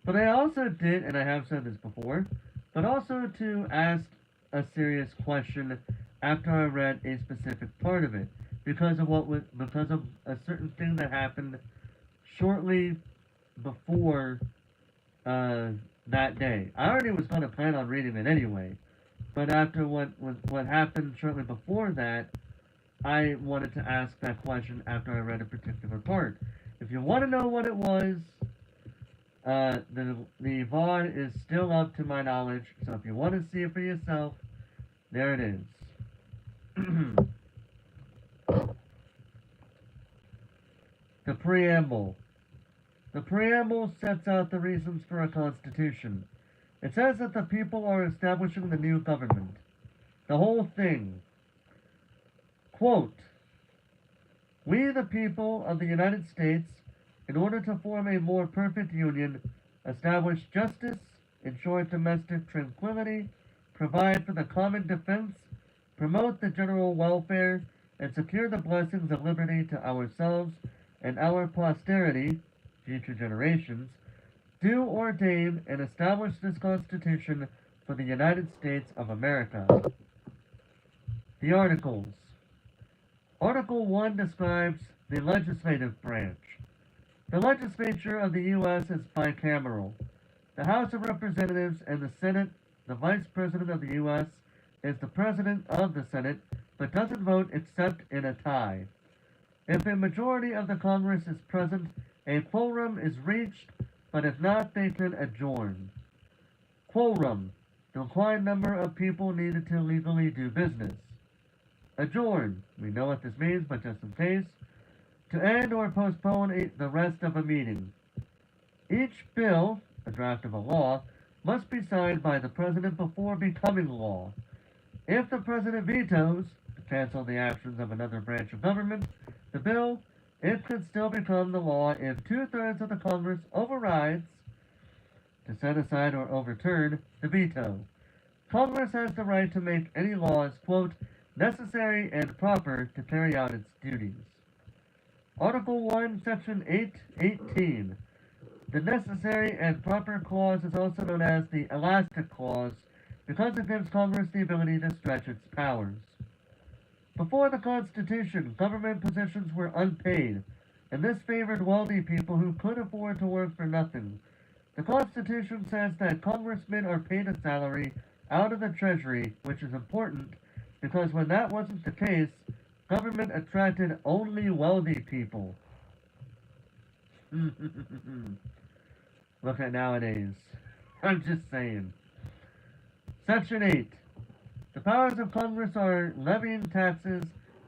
But I also did, and I have said this before, but also to ask a serious question after I read a specific part of it, because of a certain thing that happened shortly before that day. I already was going to plan on reading it anyway, but after what happened shortly before that, I wanted to ask that question after I read a particular part. If you want to know what it was, the VOD is still up to my knowledge, so if you want to see it for yourself, there it is. The Preamble. The Preamble sets out the reasons for a constitution. It says that the people are establishing the new government. The whole thing. Quote, "We, the people of the United States, in order to form a more perfect union, establish justice, ensure domestic tranquility, provide for the common defense, promote the general welfare, and secure the blessings of liberty to ourselves and our posterity, future generations, do ordain and establish this Constitution for the United States of America." The Articles. Article 1 describes the legislative branch. The legislature of the U.S. is bicameral. The House of Representatives and the Senate, the Vice President of the U.S., is the President of the Senate, but doesn't vote except in a tie. If a majority of the Congress is present, a quorum is reached, but if not, they can adjourn. Quorum, the required number of people needed to legally do business. Adjourn, we know what this means, but just in case, to end or postpone the rest of a meeting. Each bill, a draft of a law, must be signed by the President before becoming law. If the President vetoes, to cancel the actions of another branch of government, the bill, it could still become the law if 2/3 of the Congress overrides, to set aside or overturn, the veto. Congress has the right to make any laws, quote, necessary and proper to carry out its duties. Article 1, Section 8:18. The necessary and proper clause is also known as the elastic clause because it gives Congress the ability to stretch its powers. Before the Constitution, government positions were unpaid, and this favored wealthy people who could afford to work for nothing. The Constitution says that congressmen are paid a salary out of the Treasury, which is important because when that wasn't the case, government attracted only wealthy people. Look at nowadays. I'm just saying. Section 8. The powers of Congress are levying taxes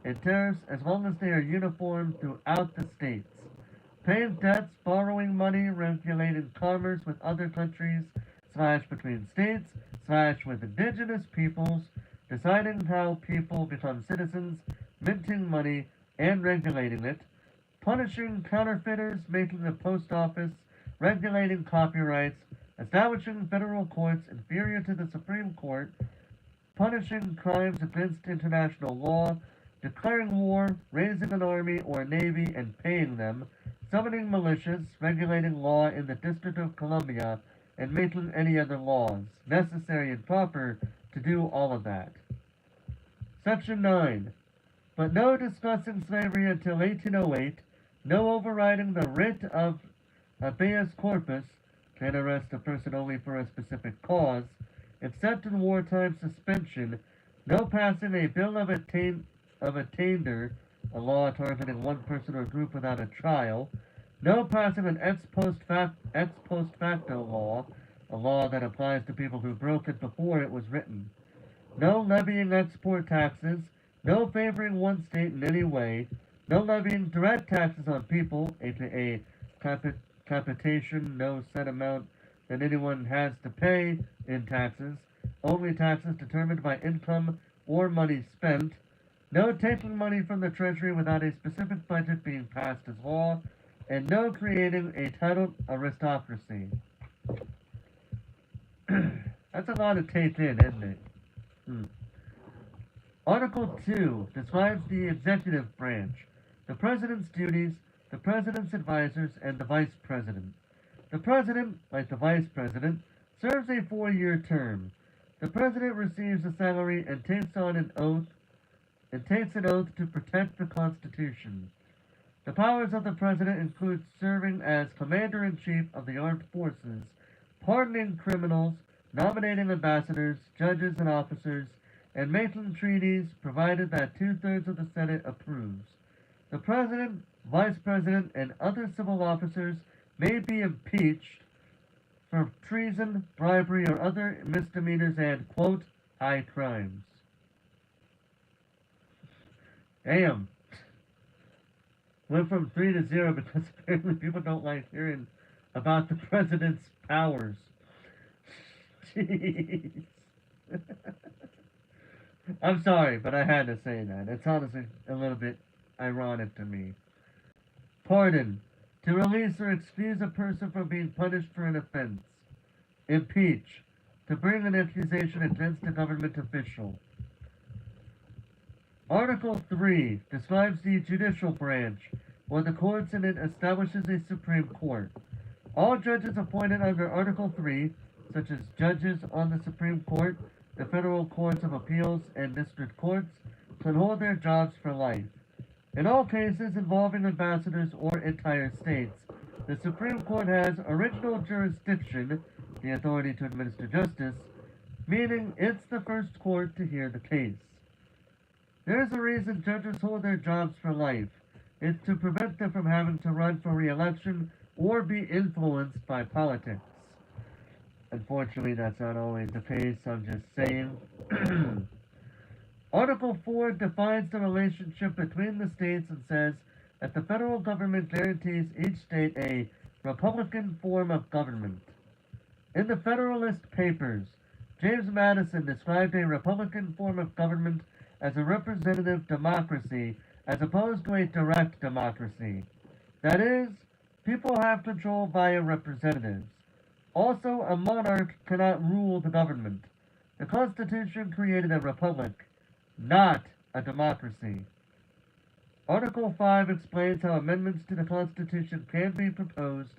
and tariffs as long as they are uniform throughout the states. paying debts, borrowing money, regulating commerce with other countries, / between states, / with indigenous peoples, deciding how people become citizens, minting money, and regulating it, punishing counterfeiters, making the post office, regulating copyrights, establishing federal courts inferior to the Supreme Court, punishing crimes against international law, declaring war, raising an army or navy and paying them, summoning militias, regulating law in the District of Columbia, and making any other laws necessary and proper to do all of that. Section 9. But no discussing slavery until 1808, no overriding the writ of habeas corpus, can arrest a person only for a specific cause, except in wartime suspension, no passing a bill of attainder, a law targeting one person or group without a trial, no passing an ex post facto law, a law that applies to people who broke it before it was written, no levying export taxes, no favoring one state in any way, no levying direct taxes on people, aka capitation, no set amount that anyone has to pay in taxes, only taxes determined by income or money spent, no taking money from the treasury without a specific budget being passed as law, and no creating a titled aristocracy. That's a lot to take in, isn't it? Article 2 describes the executive branch, the president's duties, the president's advisors, and the vice president. The president, like the vice president, serves a 4-year term. The president receives a salary and takes an oath to protect the Constitution. The powers of the president include serving as commander-in-chief of the armed forces, pardoning criminals, nominating ambassadors, judges, and officers, and making treaties provided that 2/3 of the Senate approves. The president, vice president, and other civil officers may be impeached for treason, bribery, or other misdemeanors and, quote, high crimes. Damn. Went from 3 to 0 because apparently people don't like hearing about the president's powers. Jeez. I'm sorry, but I had to say that. It's honestly a little bit ironic to me. Pardon. To release or excuse a person from being punished for an offense. Impeach. To bring an accusation against a government official. Article 3 describes the judicial branch, or the courts, and it establishes a Supreme Court. All judges appointed under Article 3, such as judges on the Supreme Court, the federal courts of appeals, and district courts, can hold their jobs for life. In all cases involving ambassadors or entire states, the Supreme Court has original jurisdiction, the authority to administer justice, meaning it's the first court to hear the case. There's a reason judges hold their jobs for life. It's to prevent them from having to run for re-election or be influenced by politics. Unfortunately, that's not always the case, I'm just saying. Article 4 defines the relationship between the states and says that the federal government guarantees each state a Republican form of government. In the Federalist Papers, James Madison described a Republican form of government as a representative democracy as opposed to a direct democracy. That is, people have control via representatives. Also, a monarch cannot rule the government. The Constitution created a republic, not a democracy. Article 5 explains how amendments to the Constitution can be proposed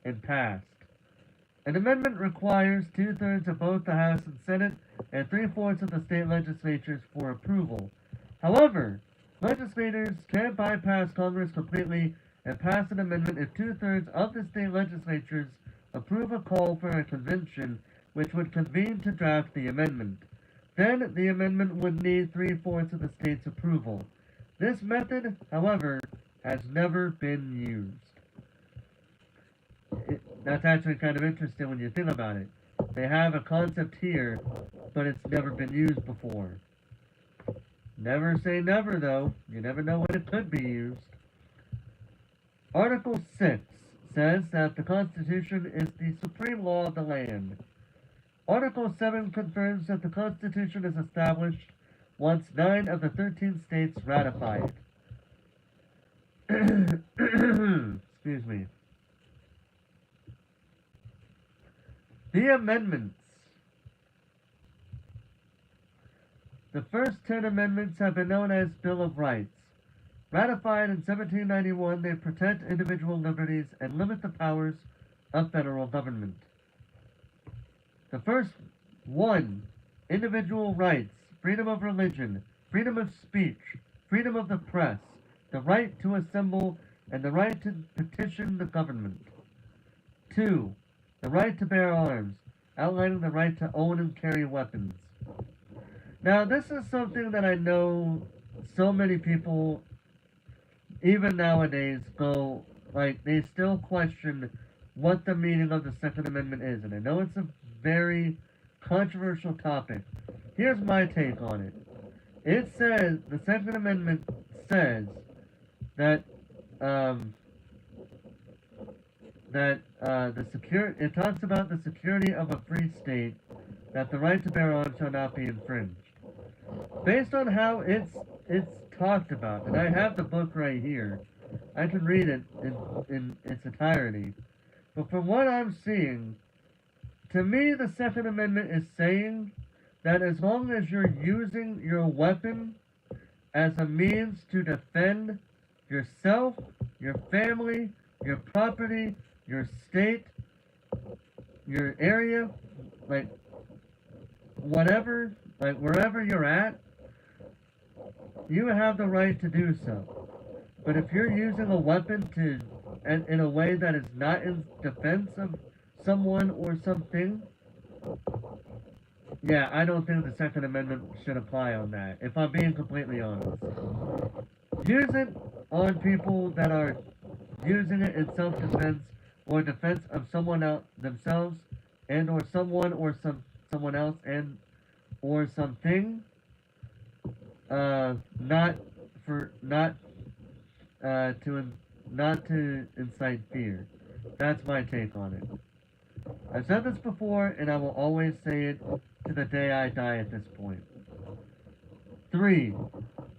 and passed. An amendment requires 2/3 of both the House and Senate and 3/4 of the state legislatures for approval. However, legislators can bypass Congress completely and pass an amendment if 2/3 of the state legislatures approve a call for a convention which would convene to draft the amendment. Then the amendment would need 3/4 of the state's approval. This method, however, has never been used. That's actually kind of interesting when you think about it. They have a concept here, but it's never been used before. Never say never, though. You never know when it could be used. Article 6 says that the Constitution is the supreme law of the land. Article 7 confirms that the Constitution is established once 9 of the 13 states ratify it. Excuse me. The amendments. The first 10 amendments have been known as Bill of Rights. Ratified in 1791, they protect individual liberties and limit the powers of federal government. The first one, individual rights, freedom of religion, freedom of speech, freedom of the press, the right to assemble, and the right to petition the government. 2. The right to bear arms, outlining the right to own and carry weapons. Now, this is something that I know so many people, even nowadays, go, like, they still question what the meaning of the Second Amendment is. And I know it's a very controversial topic. Here's my take on it. It says, the Second Amendment says that, it talks about the security of a free state, that the right to bear arms shall not be infringed. Based on how it's talked about, and I have the book right here, I can read it in its entirety. But from what I'm seeing, to me, the Second Amendment is saying that as long as you're using your weapon as a means to defend yourself, your family, your property, your state, your area, like whatever, like wherever you're at, you have the right to do so. But if you're using a weapon in a way that is not in defense of someone or something, yeah, I don't think the Second Amendment should apply on that, if I'm being completely honest. Use it on people that are using it in self-defense or defense of someone else, themselves, and or someone or someone else and or something. Not to incite fear. That's my take on it. I've said this before, and I will always say it to the day I die at this point. 3.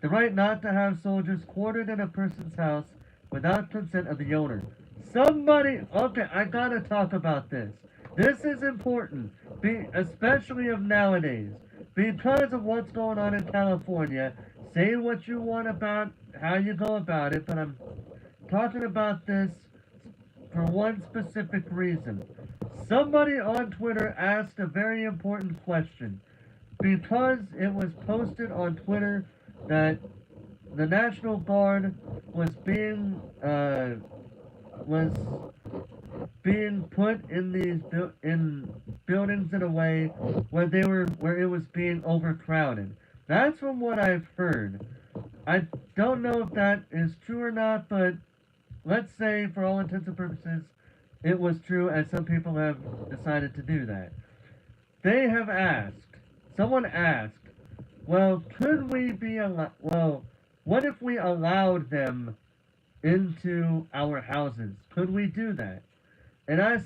The right not to have soldiers quartered in a person's house without consent of the owner. Okay, I gotta talk about this. This is important, especially of nowadays, because of what's going on in California. Say what you want about how you go about it, but I'm talking about this for one specific reason. Somebody on Twitter asked a very important question because it was posted on Twitter that the National Guard was being put in these buildings in a way where it was being overcrowded. That's from what I've heard. I don't know if that is true or not, but let's say for all intents and purposes it was true, as some people have decided to do that. Someone asked, well, what if we allowed them into our houses? Could we do that? And I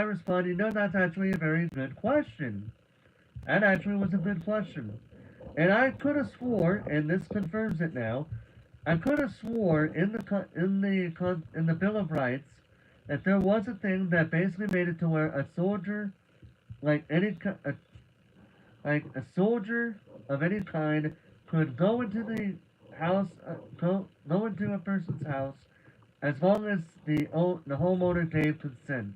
responded, that's actually a very good question. That actually was a good question. And I could have swore, and this confirms it now, I could have swore in the Bill of Rights that there was a thing that basically made it to where a soldier, like a soldier of any kind, could go into the house, go into a person's house, as long as the homeowner gave consent.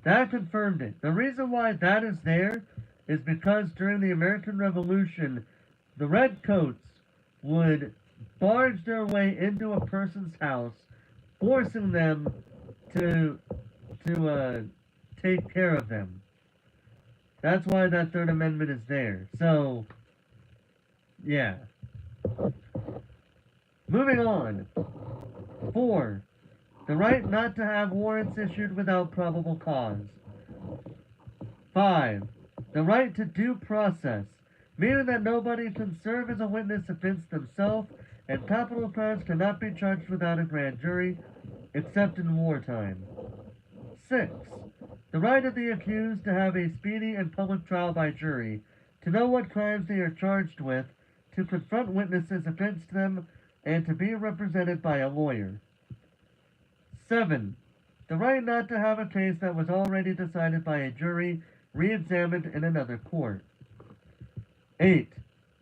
That confirmed it. The reason why that is there is because during the American Revolution, the redcoats would barge their way into a person's house, forcing them to take care of them. That's why that Third Amendment is there. So, yeah. Moving on. 4. The right not to have warrants issued without probable cause. 5. The right to due process, meaning that nobody can serve as a witness against themselves and capital crimes cannot be charged without a grand jury, except in wartime. 6. The right of the accused to have a speedy and public trial by jury, to know what crimes they are charged with, to confront witnesses against them, and to be represented by a lawyer. 7. The right not to have a case that was already decided by a jury re-examined in another court. 8.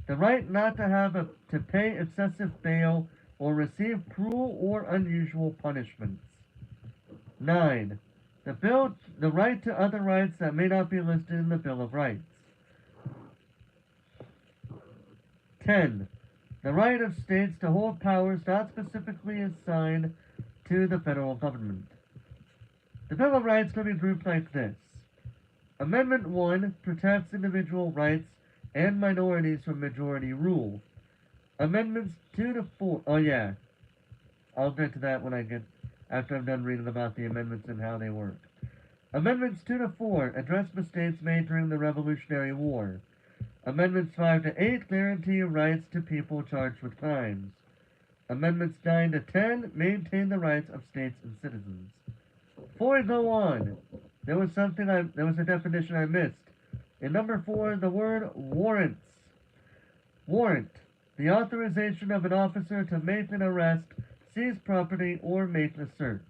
The right not to to pay excessive bail or receive cruel or unusual punishments. 9. The right to other rights that may not be listed in the Bill of Rights. 10. The right of states to hold powers not specifically assigned to the federal government. The Bill of Rights can be grouped like this. Amendment 1 protects individual rights and minorities from majority rule. Amendments 2 to 4, oh yeah, I'll get to that after I'm done reading about the amendments and how they work. Amendments 2 to 4 address mistakes made during the Revolutionary War. Amendments 5 to 8 guarantee rights to people charged with crimes. Amendments 9 to 10 maintain the rights of states and citizens. Before we go on, there was a definition I missed. In number 4, the word warrants. Warrant, the authorization of an officer to make an arrest, seize property, or make a search.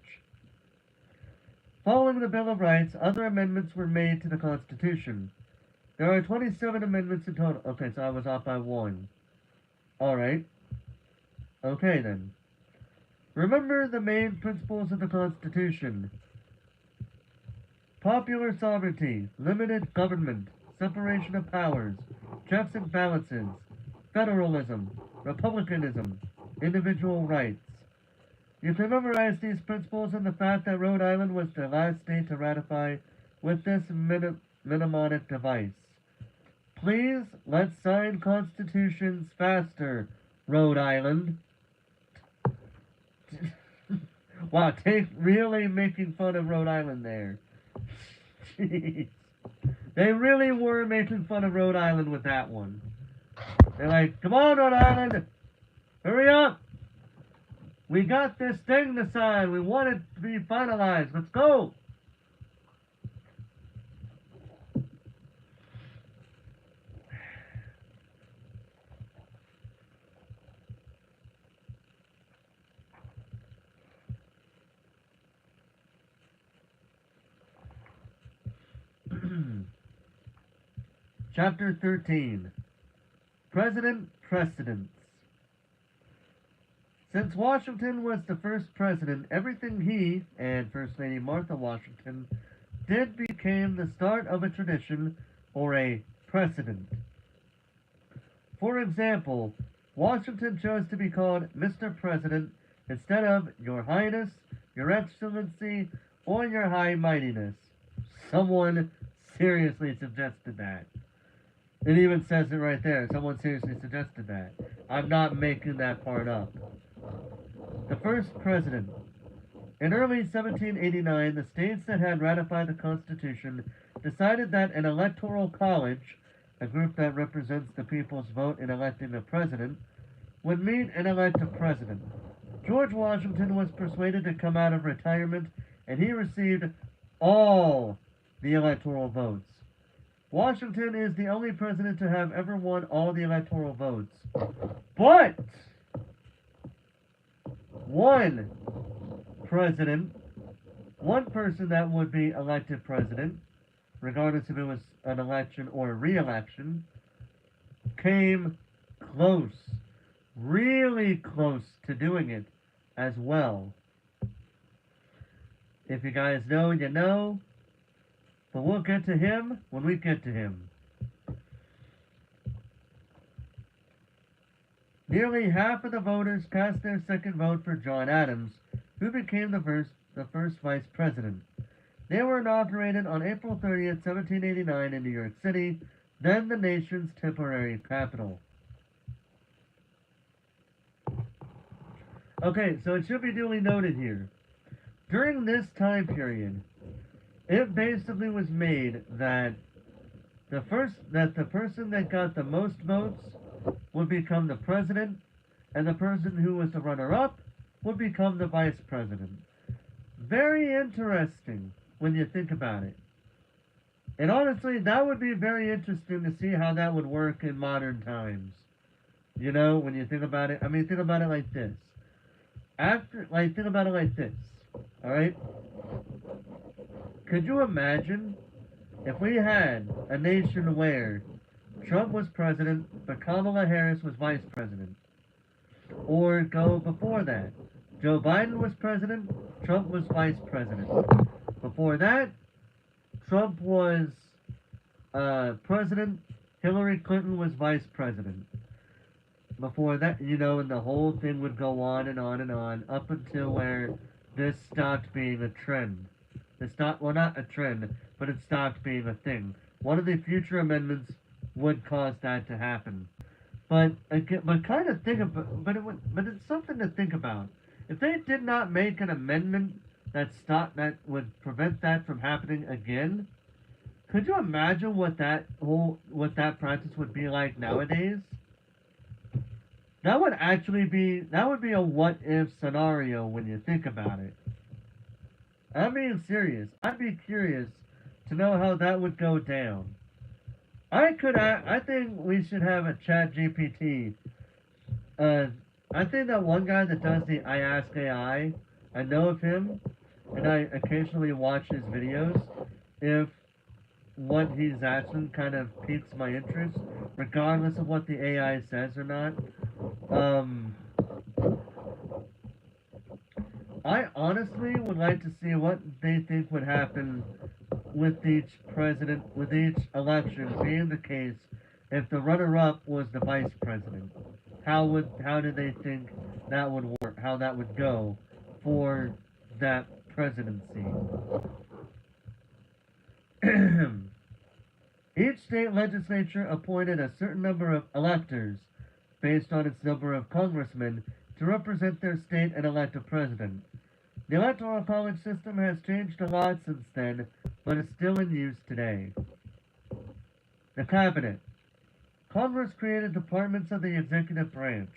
Following the Bill of Rights, other amendments were made to the Constitution. There are 27 amendments in total. Okay, so I was off by 1. Alright. Okay then. Remember the main principles of the Constitution. Popular sovereignty, limited government, separation of powers, checks and balances, federalism, republicanism, individual rights. You can memorize these principles and the fact that Rhode Island was the last state to ratify with this mnemonic device. Please, let's sign constitutions faster, Rhode Island. Wow, really making fun of Rhode Island there. Jeez. They really were making fun of Rhode Island with that one. They're like, come on, Rhode Island! Hurry up! We got this thing to sign. We want it to be finalized. Let's go! Chapter 13. President Precedents. Since Washington was the first president, everything he and First Lady Martha Washington did became the start of a tradition or a precedent. For example, Washington chose to be called Mr. President instead of Your Highness, Your Excellency, or Your High Mightiness. Someone seriously suggested that. It even says it right there. Someone seriously suggested that. I'm not making that part up. The first president. In early 1789, the states that had ratified the Constitution decided that an electoral college, a group that represents the people's vote in electing a president, would meet and elect a president. George Washington was persuaded to come out of retirement, and he received all the electoral votes. Washington is the only president to have ever won all the electoral votes. But one person that would be elected president, regardless if it was an election or a re-election, came close, really close to doing it as well. If you guys know, you know. But we'll get to him when we get to him. Nearly half of the voters cast their second vote for John Adams, who became the first vice president. They were inaugurated on April 30th, 1789 in New York City, then the nation's temporary capital. Okay, so it should be duly noted here. During this time period, it basically was made that the person that got the most votes would become the president, and the person who was the runner-up would become the vice president. Very interesting when you think about it. And honestly, that would be very interesting to see how that would work in modern times. You know, when you think about it, I mean, think about it like this. Think about it like this. All right? Could you imagine if we had a nation where Trump was president, but Kamala Harris was vice president? Or go before that. Joe Biden was president, Trump was vice president. Before that, Trump was president, Hillary Clinton was vice president. Before that, you know, and the whole thing would go on and on and on up until where this stopped being a trend. It's not, well, not a trend, but it stopped being a thing. One of the future amendments would cause that to happen. But kind of think about, but it's something to think about. If they did not make an amendment that would prevent that from happening again, could you imagine what that practice would be like nowadays? That would be a what if scenario when you think about it. I'm being serious. I'd be curious to know how that would go down. I think we should have a chat GPT. Uh, I think that one guy that does the I Ask AI, I know of him, and I occasionally watch his videos. If what he's asking kind of piques my interest, regardless of what the AI says or not. Um, I honestly would like to see what they think would happen with each election being the case if the runner-up was the vice president. How do they think that would work? How that would go for that presidency? Each state legislature appointed a certain number of electors based on its number of congressmen to represent their state and elect a president. The electoral college system has changed a lot since then, but is still in use today. The Cabinet. Congress created departments of the executive branch.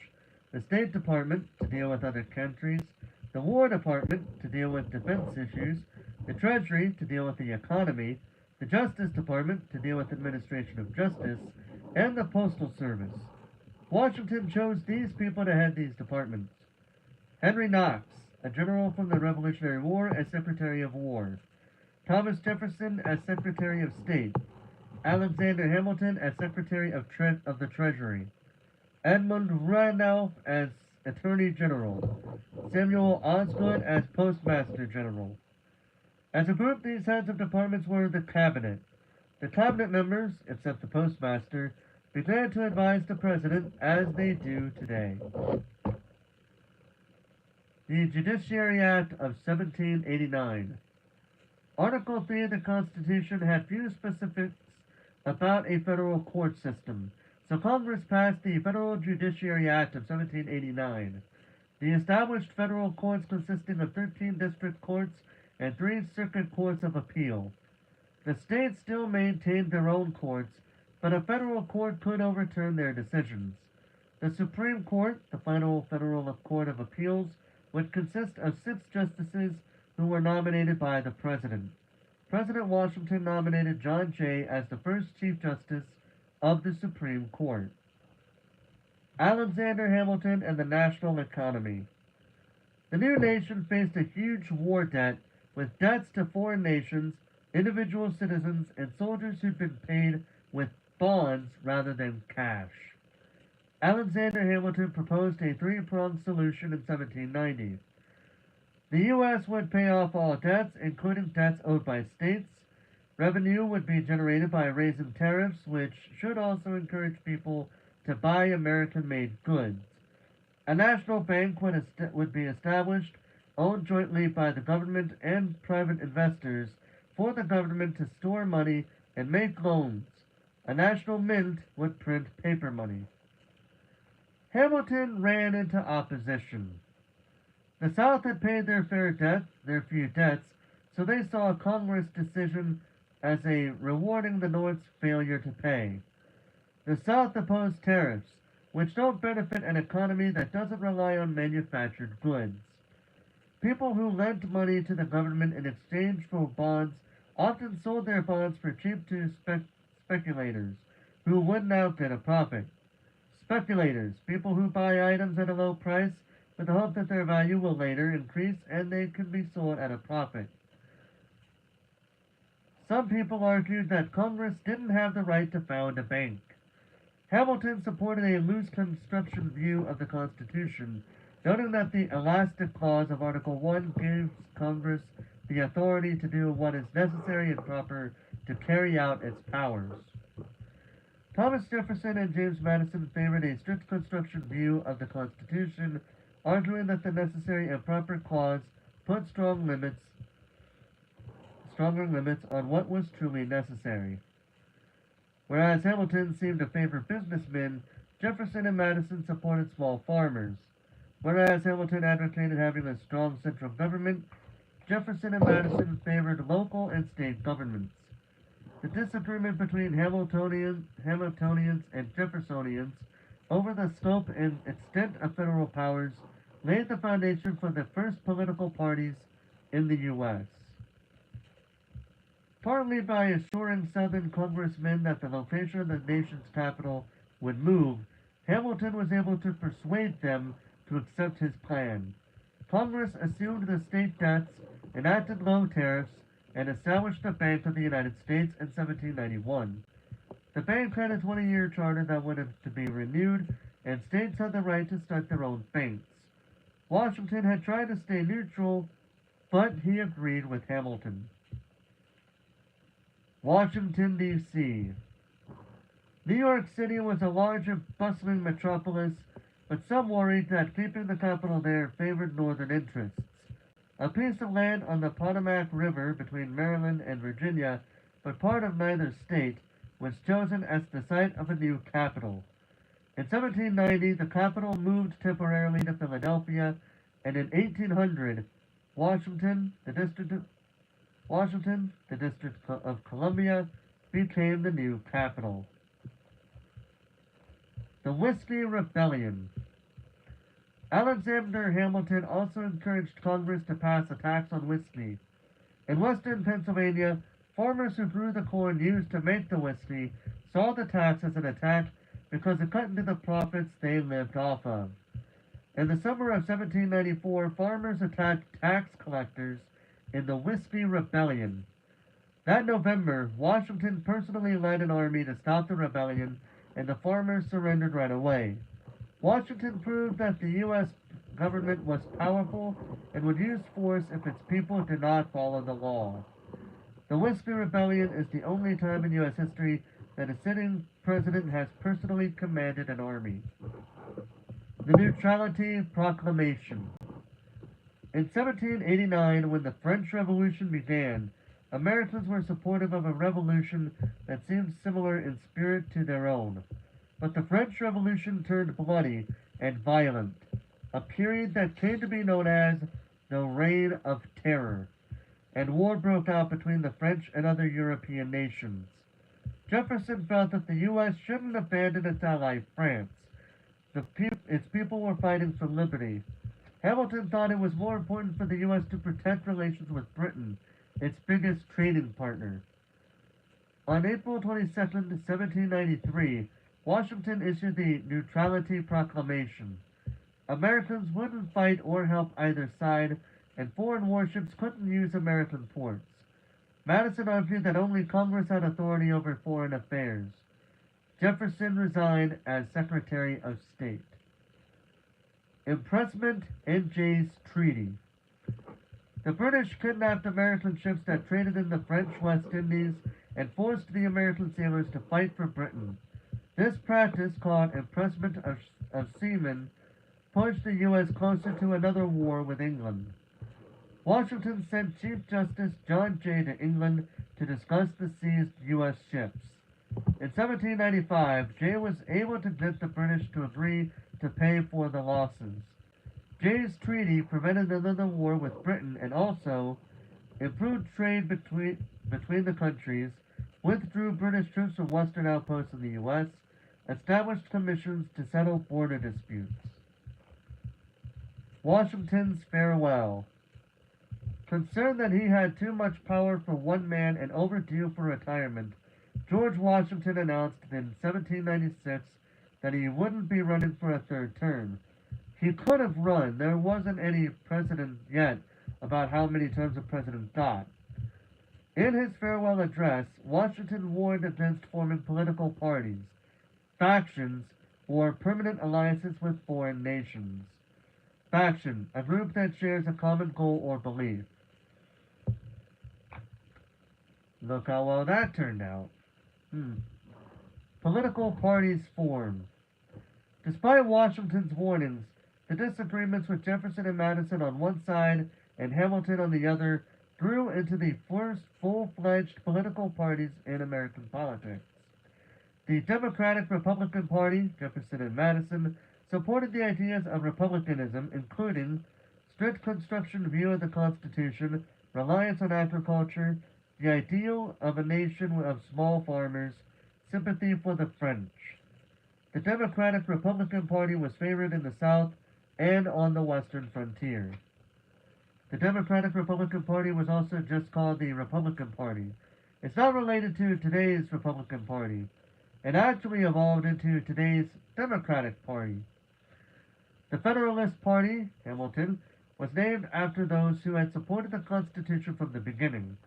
The State Department, to deal with other countries, the War Department, to deal with defense issues, the Treasury, to deal with the economy, the Justice Department, to deal with administration of justice, and the Postal Service. Washington chose these people to head these departments. Henry Knox, a general from the Revolutionary War, as Secretary of War. Thomas Jefferson as Secretary of State. Alexander Hamilton as Secretary of the Treasury. Edmund Randolph as Attorney General. Samuel Osgood as Postmaster General. As a group, these heads of departments were the Cabinet. The Cabinet members, except the Postmaster, began to advise the President as they do today. The Judiciary Act of 1789. Article 3 of the Constitution had few specifics about a federal court system, so Congress passed the Federal Judiciary Act of 1789. The established federal courts consisting of 13 district courts and 3 circuit courts of appeal. The states still maintained their own courts, but a federal court could overturn their decisions. The Supreme Court, the final federal court of appeals, would consist of 6 justices who were nominated by the President. President Washington nominated John Jay as the first Chief Justice of the Supreme Court. Alexander Hamilton and the national economy. The new nation faced a huge war debt with debts to foreign nations, individual citizens, and soldiers who'd been paid with bonds rather than cash. Alexander Hamilton proposed a 3-pronged solution in 1790. The U.S. would pay off all debts, including debts owed by states. Revenue would be generated by raising tariffs, which should also encourage people to buy American-made goods. A national bank would be established, owned jointly by the government and private investors, for the government to store money and make loans. A national mint would print paper money. Hamilton ran into opposition. The South had paid their few debts, so they saw a Congress decision as a rewarding the North's failure to pay. The South opposed tariffs, which don't benefit an economy that doesn't rely on manufactured goods. People who lent money to the government in exchange for bonds often sold their bonds for cheap to speculators, who would now get a profit. Speculators, people who buy items at a low price with the hope that their value will later increase and they can be sold at a profit. Some people argued that Congress didn't have the right to found a bank. Hamilton supported a loose construction view of the Constitution, noting that the elastic clause of Article 1 gives Congress the authority to do what is necessary and proper to carry out its powers. Thomas Jefferson and James Madison favored a strict construction view of the Constitution, arguing that the necessary and proper clause put stronger limits on what was truly necessary. Whereas Hamilton seemed to favor businessmen, Jefferson and Madison supported small farmers. Whereas Hamilton advocated having a strong central government, Jefferson and Madison favored local and state governments. The disagreement between Hamiltonians and Jeffersonians over the scope and extent of federal powers laid the foundation for the first political parties in the U.S. Partly by assuring Southern congressmen that the location of the nation's capital would move, Hamilton was able to persuade them to accept his plan. Congress assumed the state debts, enacted low tariffs, and established the Bank of the United States in 1791. The bank had a 20-year charter that would have to be renewed, and states had the right to start their own banks. Washington had tried to stay neutral, but he agreed with Hamilton. Washington, D.C. New York City was a large and bustling metropolis, but some worried that keeping the capital there favored northern interests. A piece of land on the Potomac River between Maryland and Virginia, but part of neither state, was chosen as the site of a new capital. In 1790, the capital moved temporarily to Philadelphia, and in 1800, Washington, the District of Columbia, became the new capital. The Whiskey Rebellion. Alexander Hamilton also encouraged Congress to pass a tax on whiskey. In western Pennsylvania, farmers who grew the corn used to make the whiskey saw the tax as an attack because it cut into the profits they lived off of. In the summer of 1794, farmers attacked tax collectors in the Whiskey Rebellion. That November, Washington personally led an army to stop the rebellion, and the farmers surrendered right away. Washington proved that the U.S. government was powerful and would use force if its people did not follow the law. The Whiskey Rebellion is the only time in U.S. history that a sitting president has personally commanded an army. The Neutrality Proclamation. In 1789, when the French Revolution began, Americans were supportive of a revolution that seemed similar in spirit to their own. But the French Revolution turned bloody and violent, a period that came to be known as the Reign of Terror, and war broke out between the French and other European nations. Jefferson felt that the U.S. shouldn't abandon its ally France. Its people were fighting for liberty. Hamilton thought it was more important for the U.S. to protect relations with Britain, its biggest trading partner. On April 22, 1793, Washington issued the Neutrality Proclamation. Americans wouldn't fight or help either side, and foreign warships couldn't use American ports. Madison argued that only Congress had authority over foreign affairs. Jefferson resigned as Secretary of State. Impressment and Jay's Treaty. The British kidnapped American ships that traded in the French West Indies and forced the American sailors to fight for Britain. This practice, called impressment of seamen, pushed the U.S. closer to another war with England. Washington sent Chief Justice John Jay to England to discuss the seized U.S. ships. In 1795, Jay was able to get the British to agree to pay for the losses. Jay's treaty prevented another war with Britain and also improved trade between the countries, withdrew British troops from western outposts in the U.S., established commissions to settle border disputes. Washington's farewell. Concerned that he had too much power for one man and overdue for retirement, George Washington announced in 1796 that he wouldn't be running for a third term. He could have run, there wasn't any precedent yet about how many terms a president got. In his farewell address, Washington warned against forming political parties, factions, or permanent alliances with foreign nations. Faction, a group that shares a common goal or belief. Look how well that turned out. Political parties formed. Despite Washington's warnings, the disagreements with Jefferson and Madison on one side and Hamilton on the other grew into the first full-fledged political parties in American politics. The Democratic Republican Party, Jefferson and Madison, supported the ideas of republicanism, including strict construction view of the Constitution, reliance on agriculture, the ideal of a nation of small farmers, sympathy for the French. The Democratic Republican Party was favored in the South and on the western frontier. The Democratic Republican Party was also just called the Republican Party. It's not related to today's Republican Party. It actually evolved into today's Democratic Party. The Federalist Party, Hamilton, was named after those who had supported the Constitution from the beginning.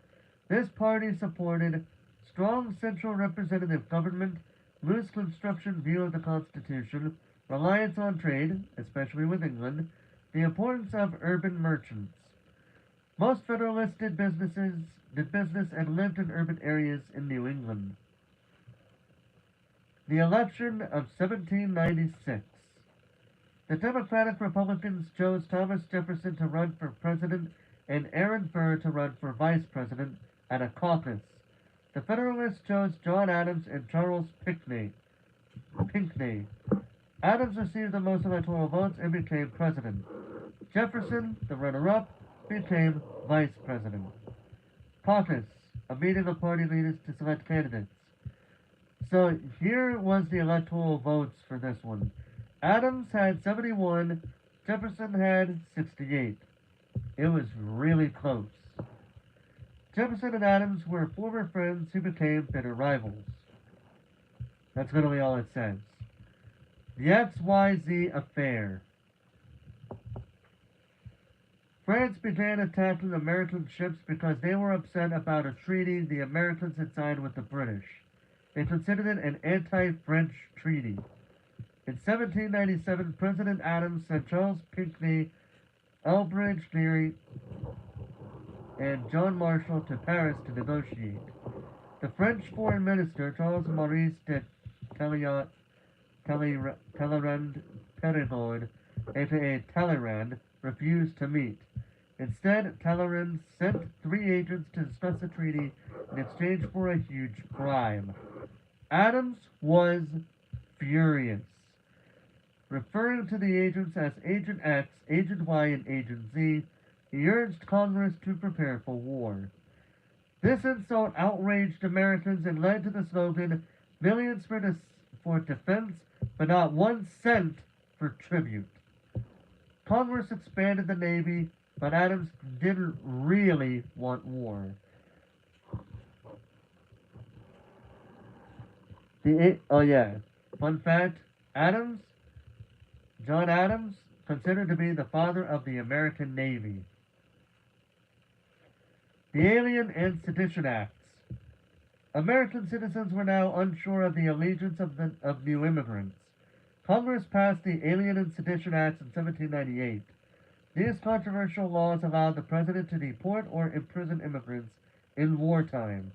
This party supported strong central representative government, loose construction view of the Constitution, reliance on trade, especially with England, the importance of urban merchants. Most Federalists did business and lived in urban areas in New England. The election of 1796. The Democratic Republicans chose Thomas Jefferson to run for president and Aaron Burr to run for vice president at a caucus. The Federalists chose John Adams and Charles Pinckney. Adams received the most electoral votes and became president. Jefferson, the runner-up, became vice president. Caucus, a meeting of party leaders to select candidates. So here was the electoral votes for this one. Adams had 71, Jefferson had 68. It was really close. Jefferson and Adams were former friends who became bitter rivals. That's literally all it says. The XYZ affair. France began attacking American ships because they were upset about a treaty the Americans had signed with the British. They considered it an anti-French treaty. In 1797, President Adams sent Charles Pinckney, Elbridge Gerry, and John Marshall to Paris to negotiate. The French Foreign Minister, Charles Maurice de Talleyrand Périgord, aka Talleyrand, refused to meet. Instead, Talleyrand sent 3 agents to discuss the treaty in exchange for a huge bribe. Adams was furious. Referring to the agents as Agent X, Agent Y, and Agent Z, he urged Congress to prepare for war. This insult outraged Americans and led to the slogan, "Millions for defense, but not 1 cent for tribute." Congress expanded the Navy, but Adams didn't really want war. Fun fact, John Adams, considered to be the father of the American Navy. The Alien and Sedition Acts. American citizens were now unsure of the allegiance of new immigrants. Congress passed the Alien and Sedition Acts in 1798. These controversial laws allowed the president to deport or imprison immigrants in wartime.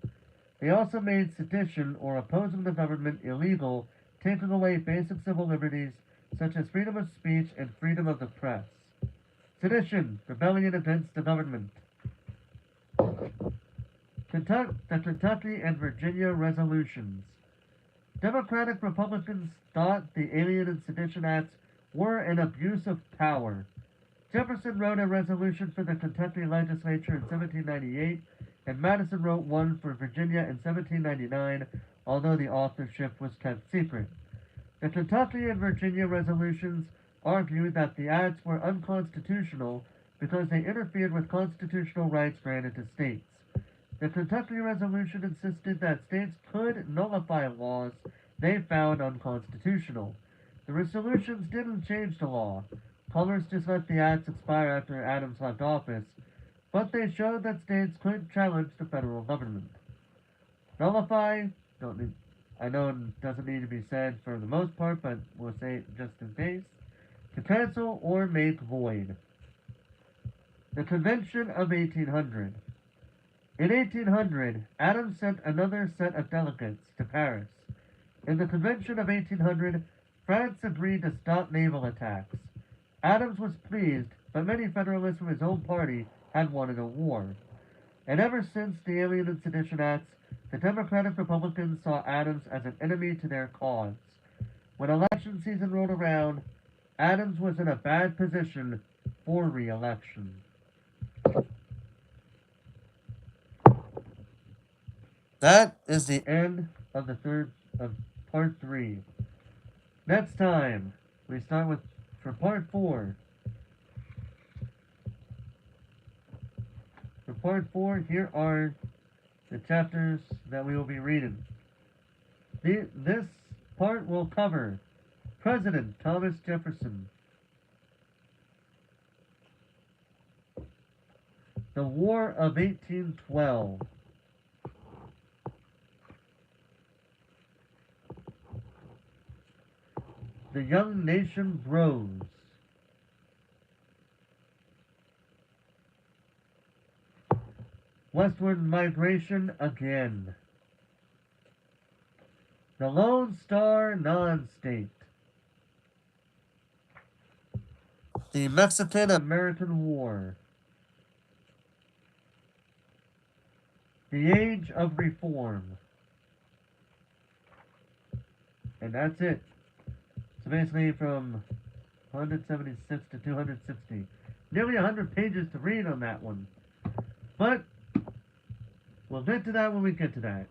They also made sedition or opposing the government illegal, taking away basic civil liberties such as freedom of speech and freedom of the press. Sedition, rebellion against the government. The Kentucky and Virginia resolutions. Democratic Republicans thought the Alien and Sedition Acts were an abuse of power. Jefferson wrote a resolution for the Kentucky legislature in 1798, and Madison wrote one for Virginia in 1799, although the authorship was kept secret. The Kentucky and Virginia resolutions argued that the acts were unconstitutional because they interfered with constitutional rights granted to states. The Kentucky resolution insisted that states could nullify laws they found unconstitutional. The resolutions didn't change the law. Congress just let the acts expire after Adams left office, but they showed that states could challenge the federal government. Nullify, don't need, I know it doesn't need to be said for the most part, but we'll say it just in case. To cancel or make void. The Convention of 1800. In 1800, Adams sent another set of delegates to Paris. In the Convention of 1800, France agreed to stop naval attacks. Adams was pleased, but many Federalists from his own party had wanted a war. And ever since the Alien and Sedition Acts, the Democratic Republicans saw Adams as an enemy to their cause. When election season rolled around, Adams was in a bad position for re-election. That is the end of part 3. Next time, we start with for part 4. For part 4, here are the chapters that we will be reading. This part will cover President Thomas Jefferson, the War of 1812, the young nation grows, westward migration again, the Lone Star non-state, the Mexican-American War, the Age of Reform, and that's it. So basically from 176 to 260. Nearly 100 pages to read on that one. But we'll get to that when we get to that.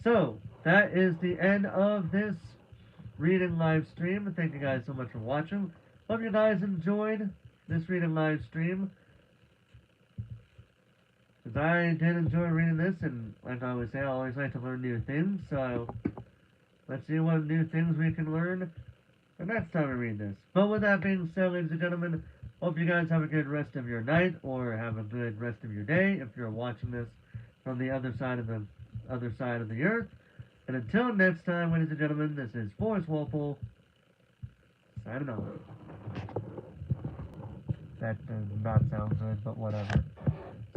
So, that is the end of this reading live stream. Thank you guys so much for watching. Hope you guys enjoyed this reading live stream. Because I did enjoy reading this, and like I always say, I always like to learn new things, so let's see what new things we can learn the next time we read this. But with that being said, ladies and gentlemen, hope you guys have a good rest of your night, or have a good rest of your day if you're watching this from the other side of the earth. And until next time, ladies and gentlemen, this is Forrest Walpole, signing off. That does not sound good, but whatever.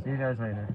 See you guys later.